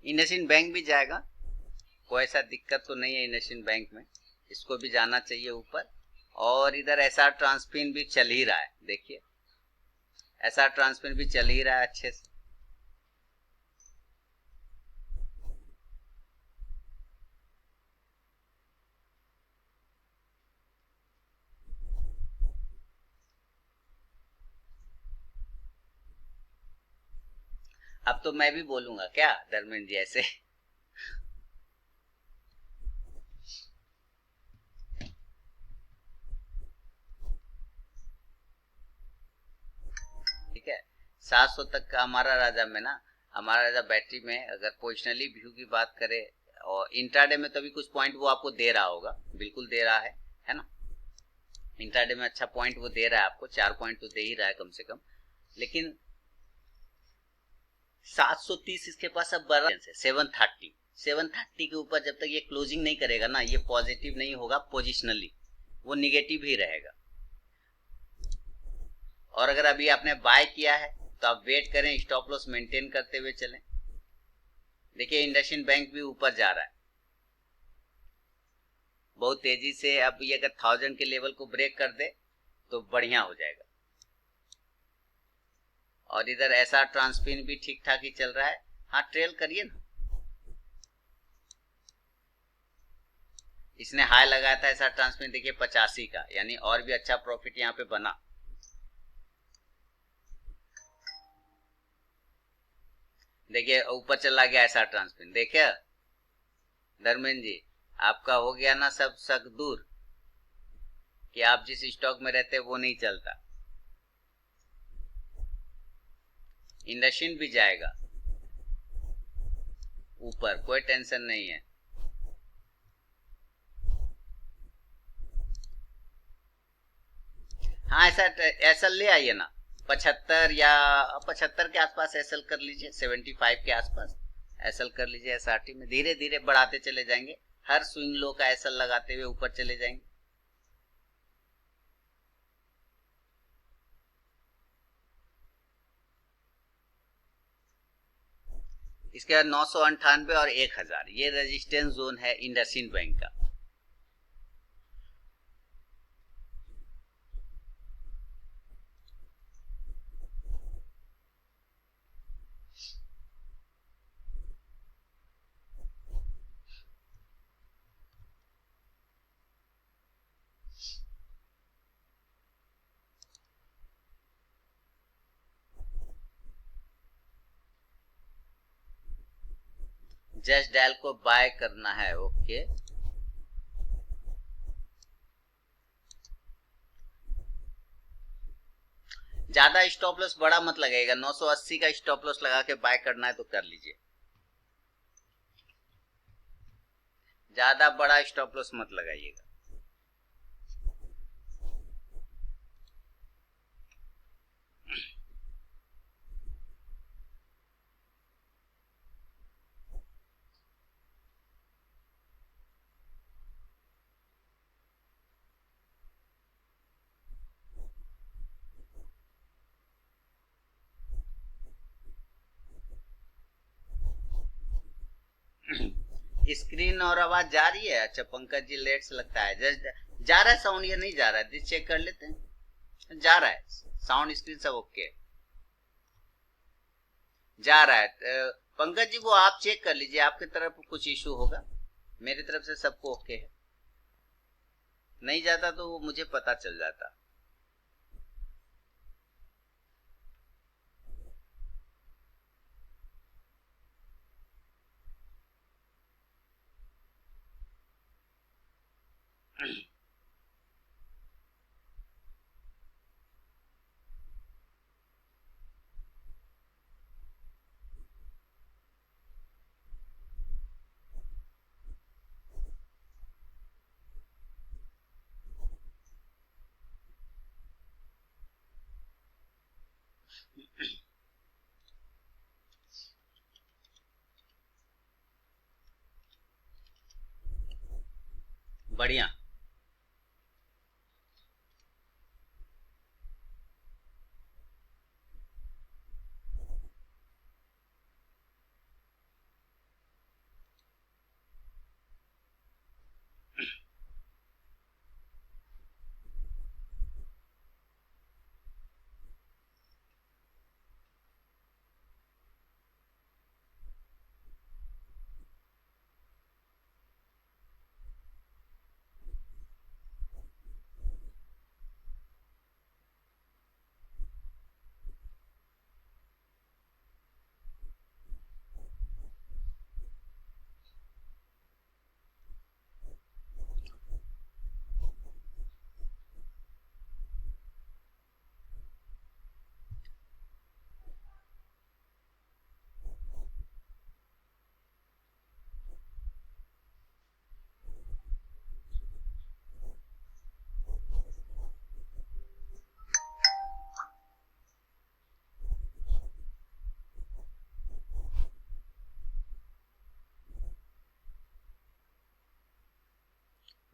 इंडसइंड बैंक भी जाएगा, कोई ऐसा दिक्कत तो नहीं है इंडसइंड बैंक में, इसको भी जाना चाहिए ऊपर। और इधर एसआर ट्रांसपिन भी चल ही रहा है, देखिए एसआर ट्रांसपिन भी चल ही रहा है अच्छे से। अब तो मैं भी बोलूंगा क्या धर्मेंद्र जी ऐसे? ठीक है, 700 तक का हमारा राजा में ना, हमारा राजा बैटरी में अगर पोजिशनली व्यू की बात करें और इंट्राडे में तो भी कुछ पॉइंट वो आपको दे रहा होगा, बिल्कुल दे रहा है ना। इंट्राडे में अच्छा पॉइंट वो दे रहा है आपको, 4 पॉइंट तो दे ही रहा है कम से कम। लेकिन 730 इसके पास अब बैलेंस है 730। 730 के ऊपर जब तक ये क्लोजिंग नहीं करेगा ना, ये पॉजिटिव नहीं होगा पोजिशनली, वो निगेटिव ही रहेगा। और अगर अभी आपने बाय किया है तो आप वेट करें, स्टॉप लॉस मेंटेन करते हुए चलें। देखिए इंडसइंड बैंक भी ऊपर जा रहा है बहुत तेजी से। अब ये अगर 1000 के लेवल को ब्रेक कर दे तो बढ़िया हो जाएगा। और इधर एसआर ट्रांसपिन भी ठीक ठाक ही चल रहा है। हाँ ट्रेल करिए ना, इसने हाई लगाया था एसआर ट्रांसपिन, देखिए 85 का, यानी और भी अच्छा प्रॉफिट यहाँ पे बना। देखिए ऊपर चला गया एसआर ट्रांसपिन, देखिए धर्मेंद्र जी आपका हो गया ना सब शक दूर कि आप जिस स्टॉक में रहते वो नहीं चलता। इंडसइंड भी जाएगा ऊपर, कोई टेंशन नहीं है। हाँ ऐसा ऐसा ले आइए ना, 75 या 75 के आसपास एसएल कर लीजिए, 75 के आसपास एसएल कर लीजिए। एसआरटी में धीरे धीरे बढ़ाते चले जाएंगे, हर स्विंग लो का एसएल लगाते हुए ऊपर चले जाएंगे। इसके बाद 998 और 1000 ये रेजिस्टेंस जोन है इंडसइंड बैंक का। जस्ट डायल को बाय करना है, ओके। ज्यादा स्टॉप लॉस बड़ा मत लगाइएगा, 980 का स्टॉप लॉस लगा के बाय करना है तो कर लीजिए, ज्यादा बड़ा स्टॉप लॉस मत लगाइएगा। स्क्रीन और आवाज जा रही है? अच्छा पंकज जी लेट से लगता है, जस्ट जा रहा है साउंड या नहीं जा रहा है, चेक कर लेते हैं। जा रहा है साउंड, स्क्रीन सब ओके जा रहा है। पंकज जी वो आप चेक कर लीजिए, आपकी तरफ कुछ इशू होगा, मेरी तरफ से सबको ओके है। नहीं जाता तो वो मुझे पता चल जाता। बढ़िया।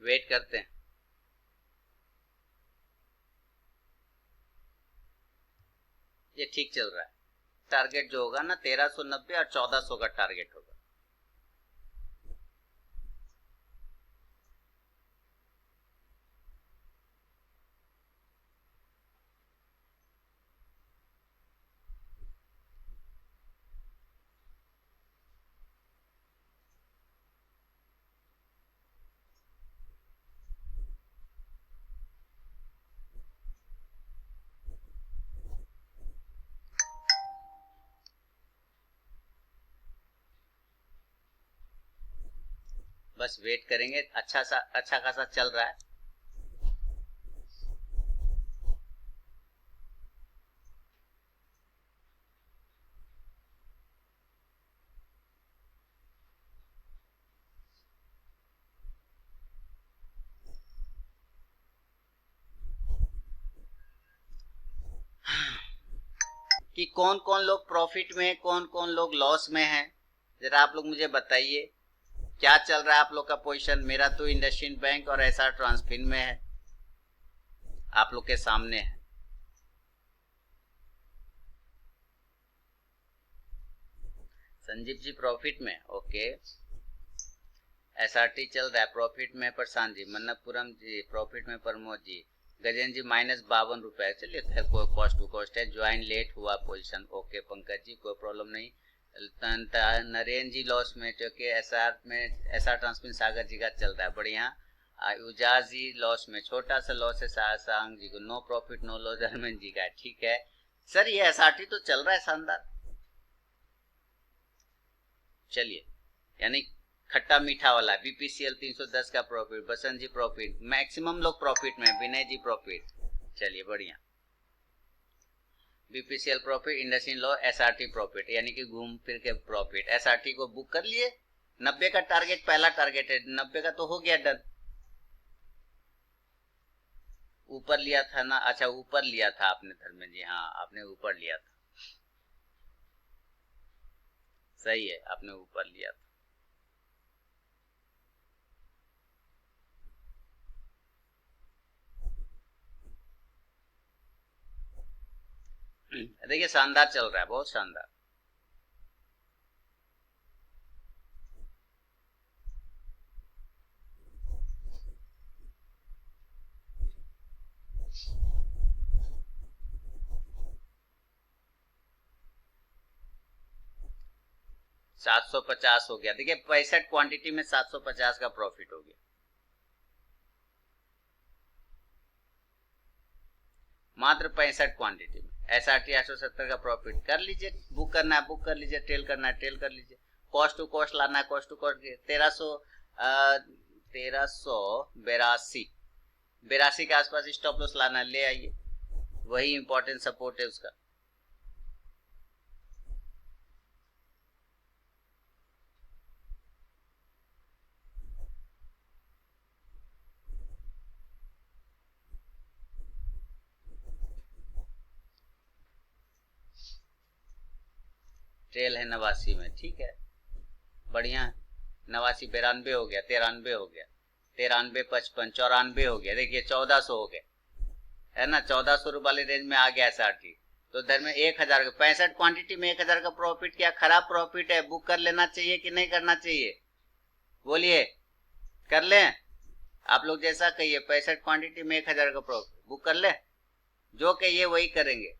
वेट करते हैं। ये ठीक चल रहा है। टारगेट जो होगा ना 1390 और 1400 का टारगेट होगा। बस वेट करेंगे। अच्छा खासा चल रहा है। कि कौन कौन लोग प्रॉफिट में है, कौन कौन लोग लॉस में है, जरा आप लोग मुझे बताइए। क्या चल रहा है आप लोग का पोजीशन? मेरा तो इंडसइंड बैंक और एसआर ट्रांसफिन में है, आप लोग के सामने है। संजीव जी प्रॉफिट में, ओके। एसआरटी चल रहा है प्रॉफिट में। प्रशांत जी, मन्नपुरम जी प्रॉफिट में। प्रमोद जी, गजेंद्र जी -52 रुपए। चलिए खैर कोई कॉस्ट टू कॉस्ट है। ज्वाइन लेट हुआ पोजीशन, ओके। पंकज जी कोई प्रॉब्लम नहीं। नरेंद्र जी लॉस में, क्योंकि एसआर में एसआर ट्रांसमिशन सागर जी का चल रहा है बढ़िया। उजाज जी लॉस में, छोटा सा लॉस है। सांग जी को no profit no loss. Dharmendra ji का ठीक है सर। ये एसआरटी तो चल रहा है शानदार। चलिए, यानी खट्टा मीठा वाला। बीपीसीएल 310 का प्रॉफिट। बसंत जी प्रॉफिट, मैक्सिमम लोग प्रॉफिट में। विनय जी प्रॉफिट, चलिए बढ़िया। BPCL profit, IndusInd law, SRT profit, यानी कि घूम फिर के प्रॉफिट। एसआरटी को बुक कर लिए। 90 का टारगेट पहला टारगेट है, 90 का तो हो गया डन। ऊपर लिया था ना? अच्छा ऊपर लिया था आपने धर्मेंद्र जी, हाँ आपने ऊपर लिया था। सही है, आपने ऊपर लिया था। देखिए शानदार चल रहा है, बहुत शानदार। सात सौ पचास हो गया। देखिए 65 क्वांटिटी में 750 का प्रॉफिट हो गया। मात्र 65 क्वांटिटी में एसआरटी 870 का प्रॉफिट। कर लीजिए, बुक करना है बुक कर लीजिए, टेल करना है टेल कर लीजिए। कॉस्ट टू कॉस्ट लाना है कॉस्ट टू कॉस्ट। 1382 के आसपास स्टॉप लॉस लाना है, ले आइए। वही इंपॉर्टेंट सपोर्ट है उसका। ट्रेल है 89 में, ठीक है, बढ़िया। 89 92 हो गया, 93 हो गया, 93 55 94 हो गया, देखिए 1400 हो गया, है ना, 1400 वाले रेंज में आ गया SRT। तो इधर में 1000 का 65 क्वांटिटी में 1000 का प्रॉफिट, क्या खराब प्रॉफिट है? बुक कर लेना चाहिए कि नहीं करना चाहिए? बोलिए, कर लें? आप लोग जैसा कहिए, 65 क्वांटिटी में 1000 का प्रॉफिट बुक कर ले, जो कहिए वही करेंगे।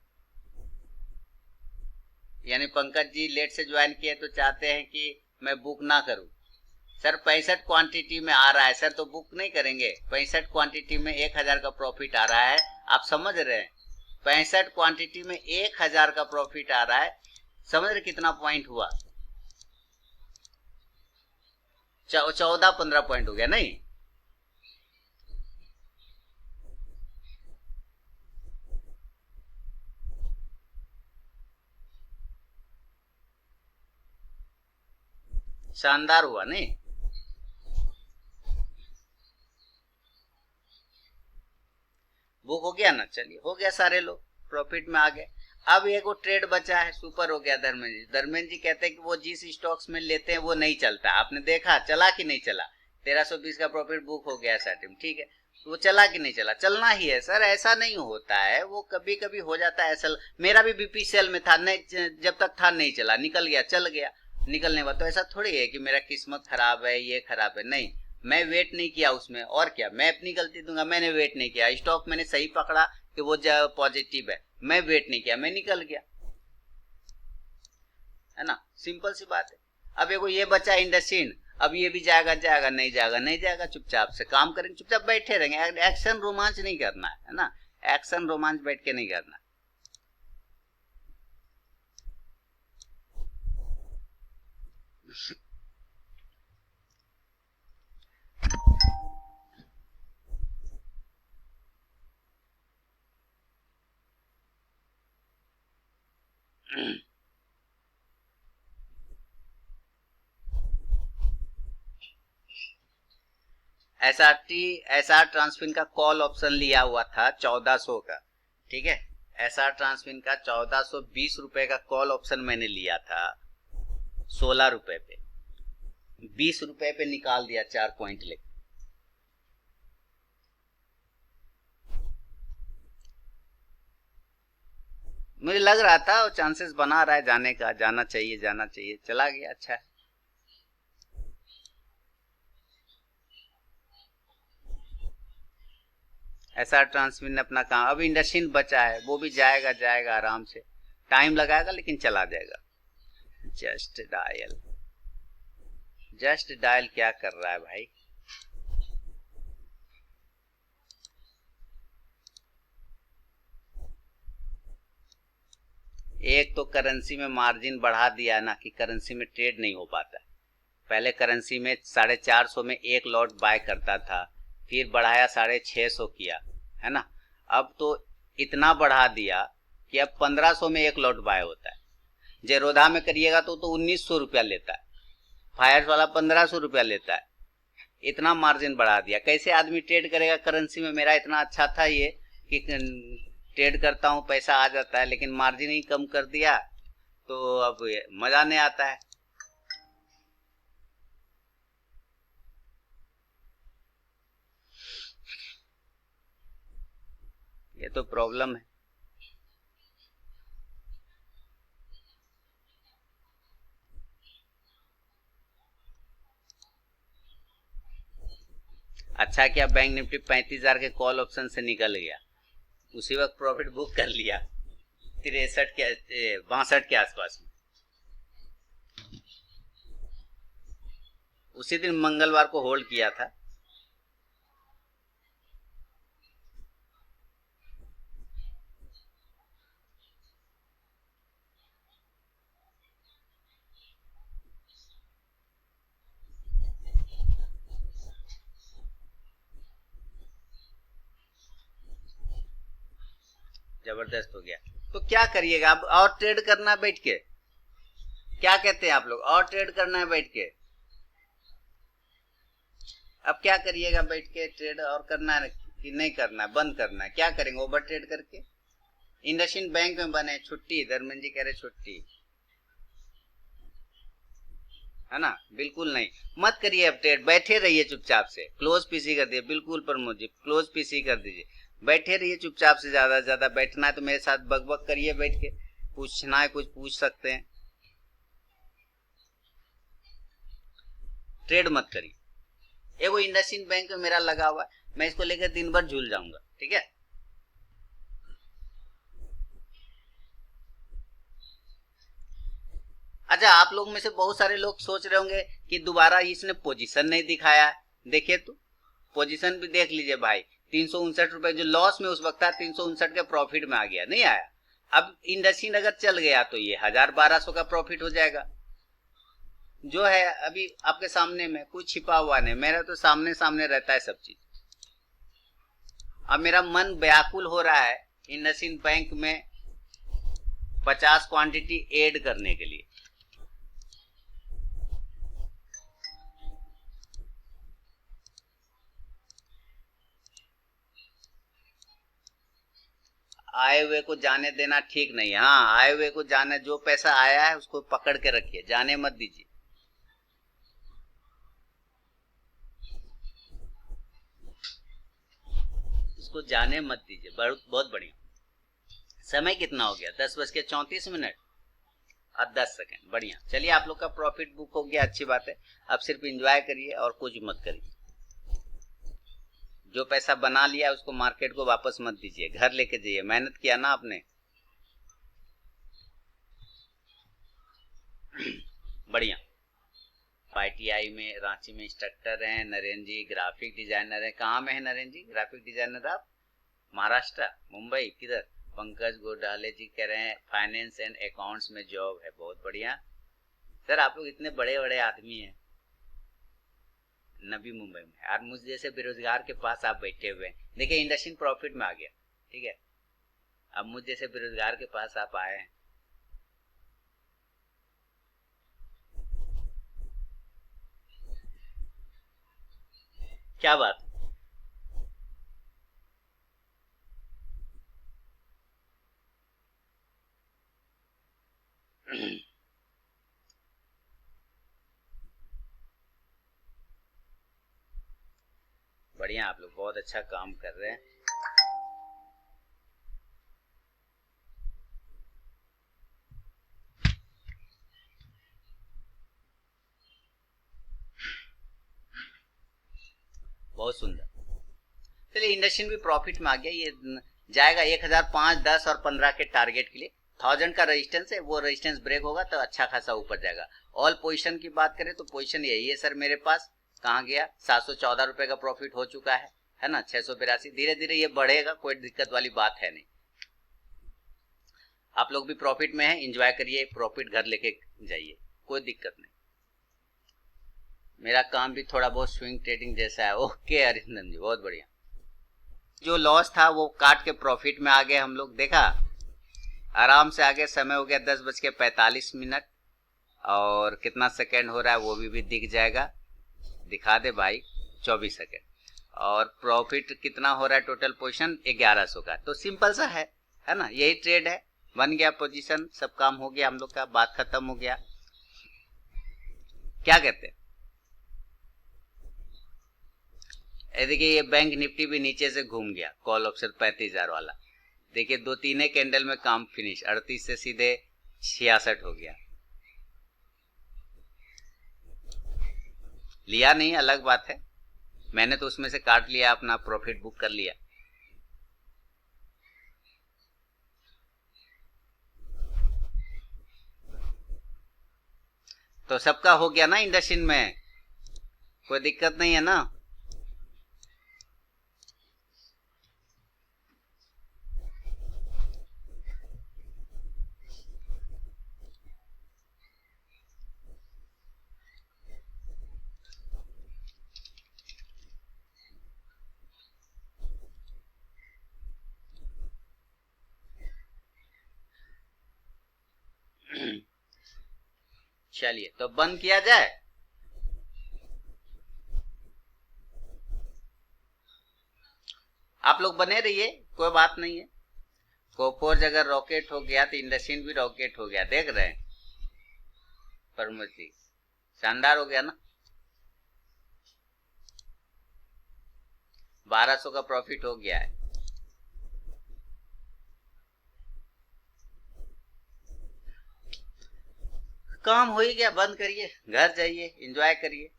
यानी पंकज जी लेट से ज्वाइन किए तो चाहते हैं कि मैं बुक ना करूं। सर 65 क्वांटिटी में आ रहा है सर, तो बुक नहीं करेंगे? 65 क्वांटिटी में 1000 का प्रॉफिट आ रहा है, आप समझ रहे हैं? 65 क्वांटिटी में 1000 का प्रॉफिट आ रहा है, समझ रहे कितना पॉइंट हुआ? 14-15 पॉइंट हो गया, नहीं? शानदार हुआ, नहीं? बुक हो गया ना, चलिए हो गया, सारे लोग प्रॉफिट में आ गए। अब एक वो ट्रेड बचा है, सुपर हो गया। धर्मेंद्र जी कहते हैं कि वो जिस स्टॉक्स में लेते हैं वो नहीं चलता, आपने देखा चला कि नहीं चला? 1320 का प्रॉफिट बुक हो गया सर, ठीक है, तो वो चला कि नहीं चला? चलना ही है सर, ऐसा नहीं होता है, वो कभी कभी हो जाता है ऐसा। मेरा भी BPCL में था, नहीं जब तक था नहीं चला, निकल गया, चल गया, निकलने बाद तो ऐसा थोड़ी है कि मेरा किस्मत खराब है, ये खराब है, नहीं, मैं वेट नहीं किया उसमें, और क्या, मैं अपनी गलती दूंगा, मैंने वेट नहीं किया, स्टॉक मैंने सही पकड़ा कि वो पॉजिटिव है, मैं वेट नहीं किया, मैं निकल गया, है ना, सिंपल सी बात है। अब एगो ये बचा इंडसइंड, अब ये भी जाएगा, जाएगा नहीं जाएगा, नहीं जाएगा, चुपचाप से काम करेंगे, चुपचाप बैठे रहेंगे, एक्शन रोमांच नहीं करना है ना, एक्शन रोमांच बैठ के नहीं करना। SR ट्रांसफिन का कॉल ऑप्शन लिया हुआ था 1400 का, ठीक है, SR ट्रांसफिन का 1420 रुपए का कॉल ऑप्शन मैंने लिया था 16 रुपए पे, 20 रुपए पे निकाल दिया, 4 पॉइंट लेके। मुझे लग रहा था वो चांसेस बना रहा है जाने का, जाना चाहिए, जाना चाहिए, चला गया, अच्छा है। SR ट्रांसमिशन अपना काम, अभी इंडस्ट्री बचा है, वो भी जाएगा, जाएगा आराम से, टाइम लगाएगा लेकिन चला जाएगा। जस्ट डायल क्या कर रहा है भाई? एक तो करेंसी में मार्जिन बढ़ा दिया ना, कि करेंसी में ट्रेड नहीं हो पाता। पहले करेंसी में 450 में एक लॉट बाय करता था, फिर बढ़ाया 650 किया, है ना, अब तो इतना बढ़ा दिया कि अब 1500 में एक लॉट बाय होता है। जेरोधा में करिएगा तो 1900 रुपया लेता है, फायर्स वाला 1500 रुपया लेता है, इतना मार्जिन बढ़ा दिया। कैसे आदमी ट्रेड करेगा करेंसी में? मेरा इतना अच्छा था ये कि ट्रेड करता हूँ, पैसा आ जाता है, लेकिन मार्जिन ही कम कर दिया तो अब मजा नहीं आता है। ये तो प्रॉब्लम है। अच्छा क्या बैंक निफ्टी 35,000 के कॉल ऑप्शन से निकल गया, उसी वक्त प्रॉफिट बुक कर लिया 63 के 62 के आसपास में। उसी दिन मंगलवार को होल्ड किया था। जबरदस्त हो गया। तो क्या करिएगा अब? और ट्रेड करना है बैठ के? क्या कहते हैं आप लोग? और ट्रेड करना है बैठ के? अब क्या करिएगा बैठ के? ट्रेड और करना है कि नहीं करना है? बंद करना है? क्या करेंगे ओवर ट्रेड करके? इंडसइंड बैंक में बने छुट्टी, धर्मेंद्र जी कह रहे छुट्टी। है ना, बिल्कुल नहीं। मत करिए अब ट्रेड, बैठे रहिए चुपचाप से, क्लोज पीसी कर दिए, बिल्कुल प्रमोद जी क्लोज पीसी कर दीजिए, बैठे रहिए चुपचाप से, ज्यादा से ज्यादा बैठना है तो मेरे साथ बकबक करिए बैठ के, पूछना है कुछ पूछ सकते हैं, ट्रेड मत करिए। ये वो इंडसइंड बैंक में मेरा लगा हुआ है, मैं इसको लेकर दिन भर झूल जाऊंगा, ठीक है। अच्छा, आप लोग में से बहुत सारे लोग सोच रहे होंगे कि दोबारा इसने पोजीशन नहीं दिखाया है। देखिए तो पोजीशन भी देख लीजिए भाई, 359 रुपए जो लॉस में उस वक्त था, 359 के प्रॉफिट में आ गया, नहीं आया। अब इंडसइंड अगर चल गया तो ये 1000-1200 का प्रॉफिट हो जाएगा, जो है अभी आपके सामने में, कुछ छिपा हुआ नहीं, मेरा तो सामने सामने रहता है सब चीज। अब मेरा मन व्याकुल हो रहा है इंडसइंड बैंक में 50 क्वांटिटी ऐड करने के लिए। आए हुए को जाने देना ठीक नहीं है। हाँ, आए हुए को जाने, जो पैसा आया है उसको पकड़ के रखिए, जाने मत दीजिए। इसको जाने मत दीजिए, बहुत बहुत बढ़िया। समय कितना हो गया? 10:34 और 10 सेकेंड। बढ़िया, चलिए आप लोग का प्रॉफिट बुक हो गया, अच्छी बात है। अब सिर्फ एंजॉय करिए और कुछ मत करिए। जो पैसा बना लिया उसको मार्केट को वापस मत दीजिए, घर लेके जाइए, मेहनत किया ना आपने। बढ़िया। ITI में, रांची में इंस्ट्रक्टर हैं नरेंद्र जी, ग्राफिक डिजाइनर हैं। कहाँ में है नरेंद्र जी ग्राफिक डिजाइनर आप? महाराष्ट्र, मुंबई, किधर? पंकज गोडाले जी कह रहे हैं फाइनेंस एंड अकाउंट्स में जॉब है, बहुत बढ़िया। सर आप लोग इतने बड़े बड़े आदमी हैं, नबी मुंबई में, और मुझ जैसे बेरोजगार के पास आप बैठे हुए हैं। देखिए इंडस्ट्री प्रॉफिट में आ गया, ठीक है। अब मुझ जैसे बेरोजगार के पास आप आए हैं। क्या बात। बढ़िया, आप लोग बहुत अच्छा काम कर रहे हैं। बहुत सुंदर। चलिए इंडस्ट्री भी प्रॉफिट में आ गया, ये जाएगा 1005, 10 और 15 के टारगेट के लिए। 1000 का रेजिस्टेंस है, वो रेजिस्टेंस ब्रेक होगा तो अच्छा खासा ऊपर जाएगा। ऑल पोजीशन की बात करें तो पोजीशन यही है सर मेरे पास। कहाँ गया? 714 रुपए का प्रॉफिट हो चुका है ना, 682। धीरे धीरे ये बढ़ेगा, कोई दिक्कत वाली बात है नहीं। आप लोग भी प्रॉफिट में है, एंजॉय करिए, प्रॉफिट घर लेके जाइए, कोई दिक्कत नहीं। मेरा काम भी थोड़ा बहुत स्विंग ट्रेडिंग जैसा है। ओके अरिंदम जी, बहुत बढ़िया। जो लॉस था वो काट के प्रॉफिट में आ गए हम लोग, देखा, आराम से आगे। समय हो गया 10:45 और कितना सेकेंड हो रहा है वो भी दिख जाएगा, दिखा दे भाई, 24 सेकेंड। और प्रॉफिट कितना हो रहा है? टोटल पोजीशन 1100 का। तो सिंपल सा है ना, यही ट्रेड है। बन गया पोजीशन, सब काम हो गया हम लोग का, बात खत्म हो गया। क्या कहते हैं? देखिए ये बैंक निफ्टी भी नीचे से घूम गया, कॉल ऑप्शन 35,000 वाला। देखिए 2-3 कैंडल में काम फिनिश, 38 से सीधे 66 हो गया। लिया नहीं अलग बात है, मैंने तो उसमें से काट लिया, अपना प्रॉफिट बुक कर लिया। तो सबका हो गया ना इंडस्ट्री में, कोई दिक्कत नहीं है ना। चलिए तो बंद किया जाए। आप लोग बने रहिए, कोई बात नहीं है। कोफोर्ज अगर रॉकेट हो गया तो इंडस्ट्री भी रॉकेट हो गया, देख रहे हैं प्रमोद जी। शानदार हो गया ना। 1200 का प्रॉफिट हो गया है। काम हो ही गया, बंद करिए, घर जाइए, एंजॉय करिए।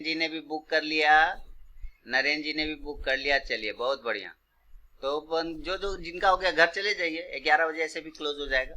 जी ने भी बुक कर लिया, नरेंद्र जी ने भी बुक कर लिया, चलिए बहुत बढ़िया। तो जो जो जिनका हो गया घर चले जाइए, 11 बजे ऐसे भी क्लोज हो जाएगा।